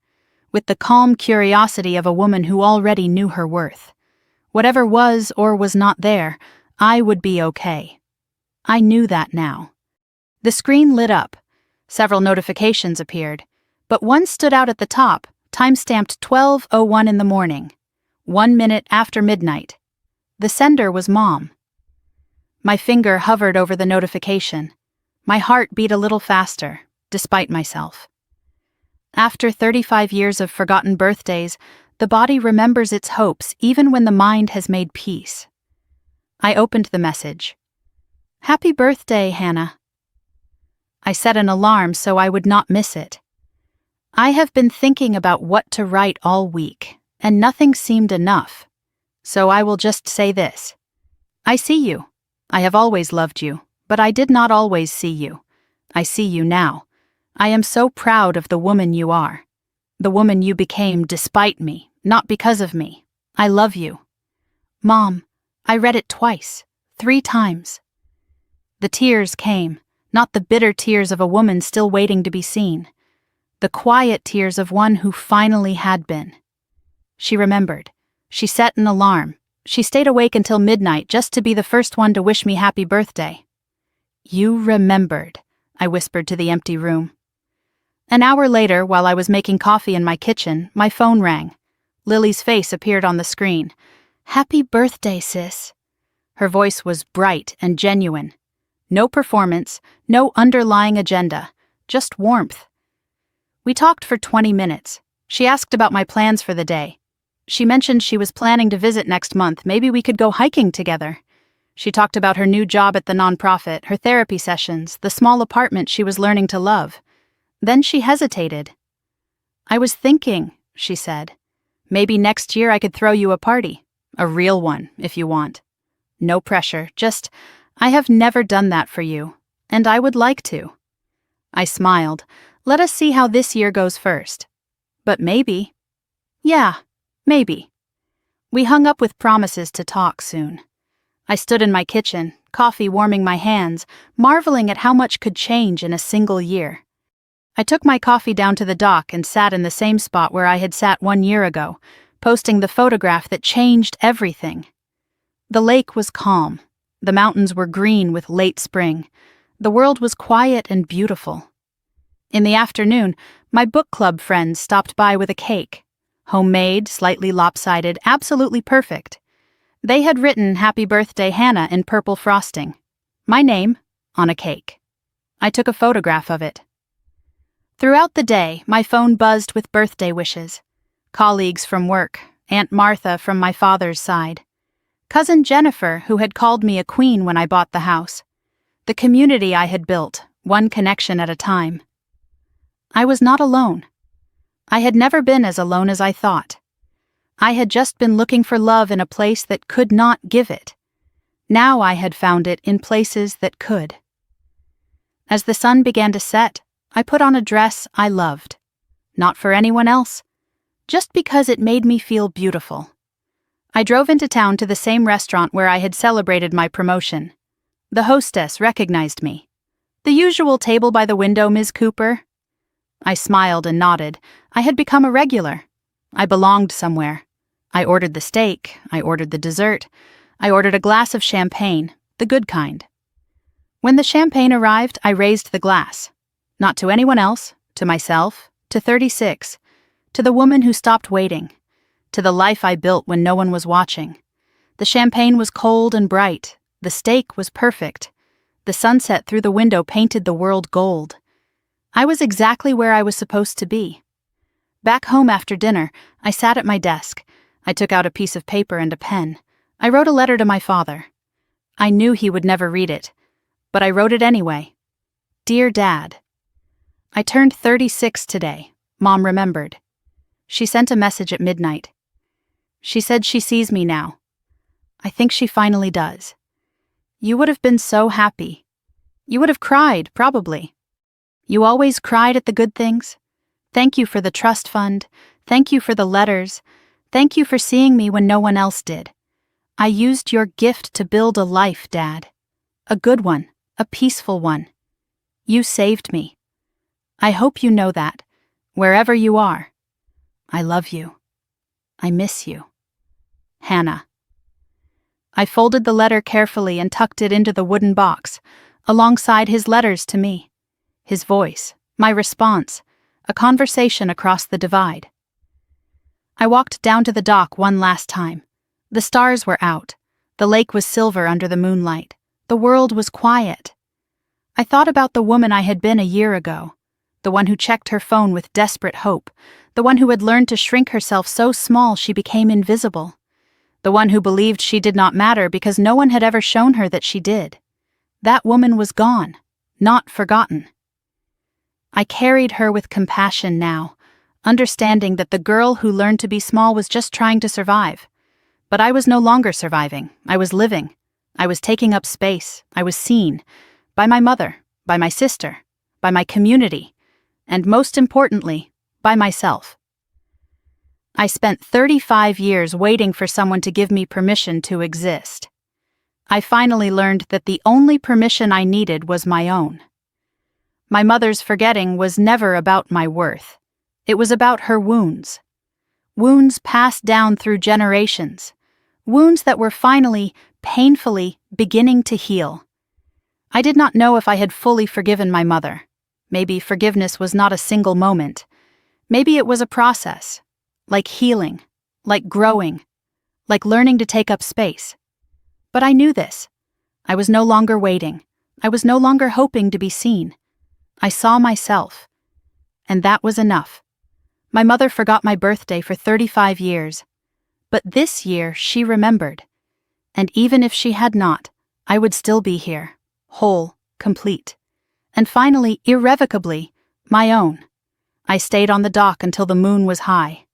with the calm curiosity of a woman who already knew her worth. Whatever was or was not there, I would be okay. I knew that now. The screen lit up. Several notifications appeared, but one stood out at the top, time-stamped 12:01 in the morning, 1 minute after midnight. The sender was Mom. My finger hovered over the notification. My heart beat a little faster, despite myself. After 35 years of forgotten birthdays, the body remembers its hopes even when the mind has made peace. I opened the message. "Happy birthday, Hannah." I set an alarm so I would not miss it. I have been thinking about what to write all week, and nothing seemed enough. So I will just say this. I see you. I have always loved you, but I did not always see you. I see you now. I am so proud of the woman you are. The woman you became despite me, not because of me. I love you. Mom, I read it twice, 3 times. The tears came, not the bitter tears of a woman still waiting to be seen. The quiet tears of one who finally had been. She remembered. She set an alarm. She stayed awake until midnight just to be the first one to wish me happy birthday. "You remembered," I whispered to the empty room. An hour later, while I was making coffee in my kitchen, my phone rang. Lily's face appeared on the screen. "Happy birthday, sis." Her voice was bright and genuine. No performance, no underlying agenda, just warmth. We talked for 20 minutes. She asked about my plans for the day. She mentioned she was planning to visit next month. Maybe we could go hiking together. She talked about her new job at the nonprofit, her therapy sessions, the small apartment she was learning to love. Then she hesitated. "I was thinking," she said, "maybe next year I could throw you a party. A real one, if you want. No pressure, just, I have never done that for you, and I would like to." I smiled. Let us see how this year goes first. But maybe. Yeah, maybe. We hung up with promises to talk soon. I stood in my kitchen, coffee warming my hands, marveling at how much could change in a single year. I took my coffee down to the dock and sat in the same spot where I had sat 1 year ago, posting the photograph that changed everything. The lake was calm. The mountains were green with late spring. The world was quiet and beautiful. In the afternoon, my book club friends stopped by with a cake. Homemade, slightly lopsided, absolutely perfect. They had written "Happy Birthday, Hannah" in purple frosting. My name, on a cake. I took a photograph of it. Throughout the day, my phone buzzed with birthday wishes. Colleagues from work, Aunt Martha from my father's side. Cousin Jennifer, who had called me a queen when I bought the house. The community I had built, one connection at a time. I was not alone. I had never been as alone as I thought. I had just been looking for love in a place that could not give it. Now I had found it in places that could. As the sun began to set, I put on a dress I loved. Not for anyone else, just because it made me feel beautiful. I drove into town to the same restaurant where I had celebrated my promotion. The hostess recognized me. "The usual table by the window, Ms. Cooper?" I smiled and nodded. I had become a regular. I belonged somewhere. I ordered the steak, I ordered the dessert, I ordered a glass of champagne, the good kind. When the champagne arrived, I raised the glass. Not to anyone else, to myself, to 36, to the woman who stopped waiting, to the life I built when no one was watching. The champagne was cold and bright, the steak was perfect, the sunset through the window painted the world gold. I was exactly where I was supposed to be. Back home after dinner, I sat at my desk. I took out a piece of paper and a pen. I wrote a letter to my father. I knew he would never read it, but I wrote it anyway. Dear Dad. I turned 36 today, Mom remembered. She sent a message at midnight. She said she sees me now. I think she finally does. You would have been so happy. You would have cried, probably. You always cried at the good things. Thank you for the trust fund. Thank you for the letters. Thank you for seeing me when no one else did. I used your gift to build a life, Dad. A good one, a peaceful one. You saved me. I hope you know that, wherever you are. I love you. I miss you. Hannah. I folded the letter carefully and tucked it into the wooden box, alongside his letters to me. His voice, my response, a conversation across the divide. I walked down to the dock one last time. The stars were out. The lake was silver under the moonlight. The world was quiet. I thought about the woman I had been a year ago, the one who checked her phone with desperate hope, the one who had learned to shrink herself so small she became invisible, the one who believed she did not matter because no one had ever shown her that she did. That woman was gone, not forgotten. I carried her with compassion now, understanding that the girl who learned to be small was just trying to survive. But I was no longer surviving. I was living. I was taking up space. I was seen. By my mother, by my sister, by my community, and most importantly, by myself. I spent 35 years waiting for someone to give me permission to exist. I finally learned that the only permission I needed was my own. My mother's forgetting was never about my worth. It was about her wounds. Wounds passed down through generations. Wounds that were finally, painfully, beginning to heal. I did not know if I had fully forgiven my mother. Maybe forgiveness was not a single moment. Maybe it was a process, like healing, like growing, like learning to take up space. But I knew this. I was no longer waiting. I was no longer hoping to be seen. I saw myself. And that was enough. My mother forgot my birthday for 35 years. But this year she remembered. And even if she had not, I would still be here, whole, complete. And finally, irrevocably, my own. I stayed on the dock until the moon was high.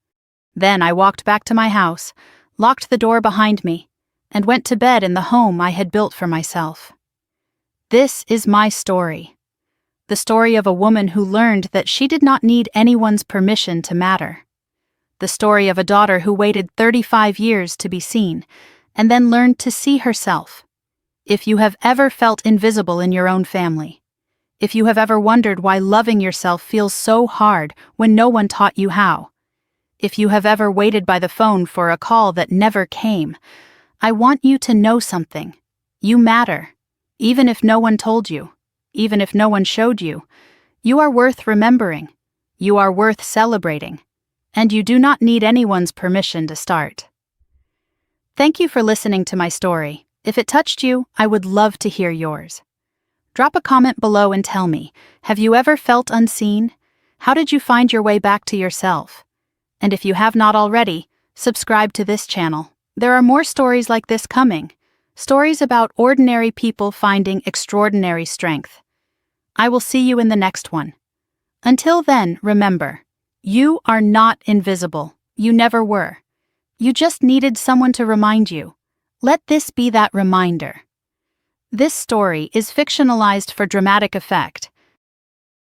Then I walked back to my house, locked the door behind me, and went to bed in the home I had built for myself. This is my story. The story of a woman who learned that she did not need anyone's permission to matter. The story of a daughter who waited 35 years to be seen, and then learned to see herself. If you have ever felt invisible in your own family, If you have ever wondered why loving yourself feels so hard when no one taught you how. If you have ever waited by the phone for a call that never came, I want you to know something. You matter. Even if no one told you, even if no one showed you, you are worth remembering. You are worth celebrating. And you do not need anyone's permission to start. Thank you for listening to my story. If it touched you, I would love to hear yours. Drop a comment below and tell me, have you ever felt unseen? How did you find your way back to yourself? And if you have not already, subscribe to this channel. There are more stories like this coming. Stories about ordinary people finding extraordinary strength. I will see you in the next one. Until then, remember, you are not invisible. You never were. You just needed someone to remind you. Let this be that reminder. This story is fictionalized for dramatic effect.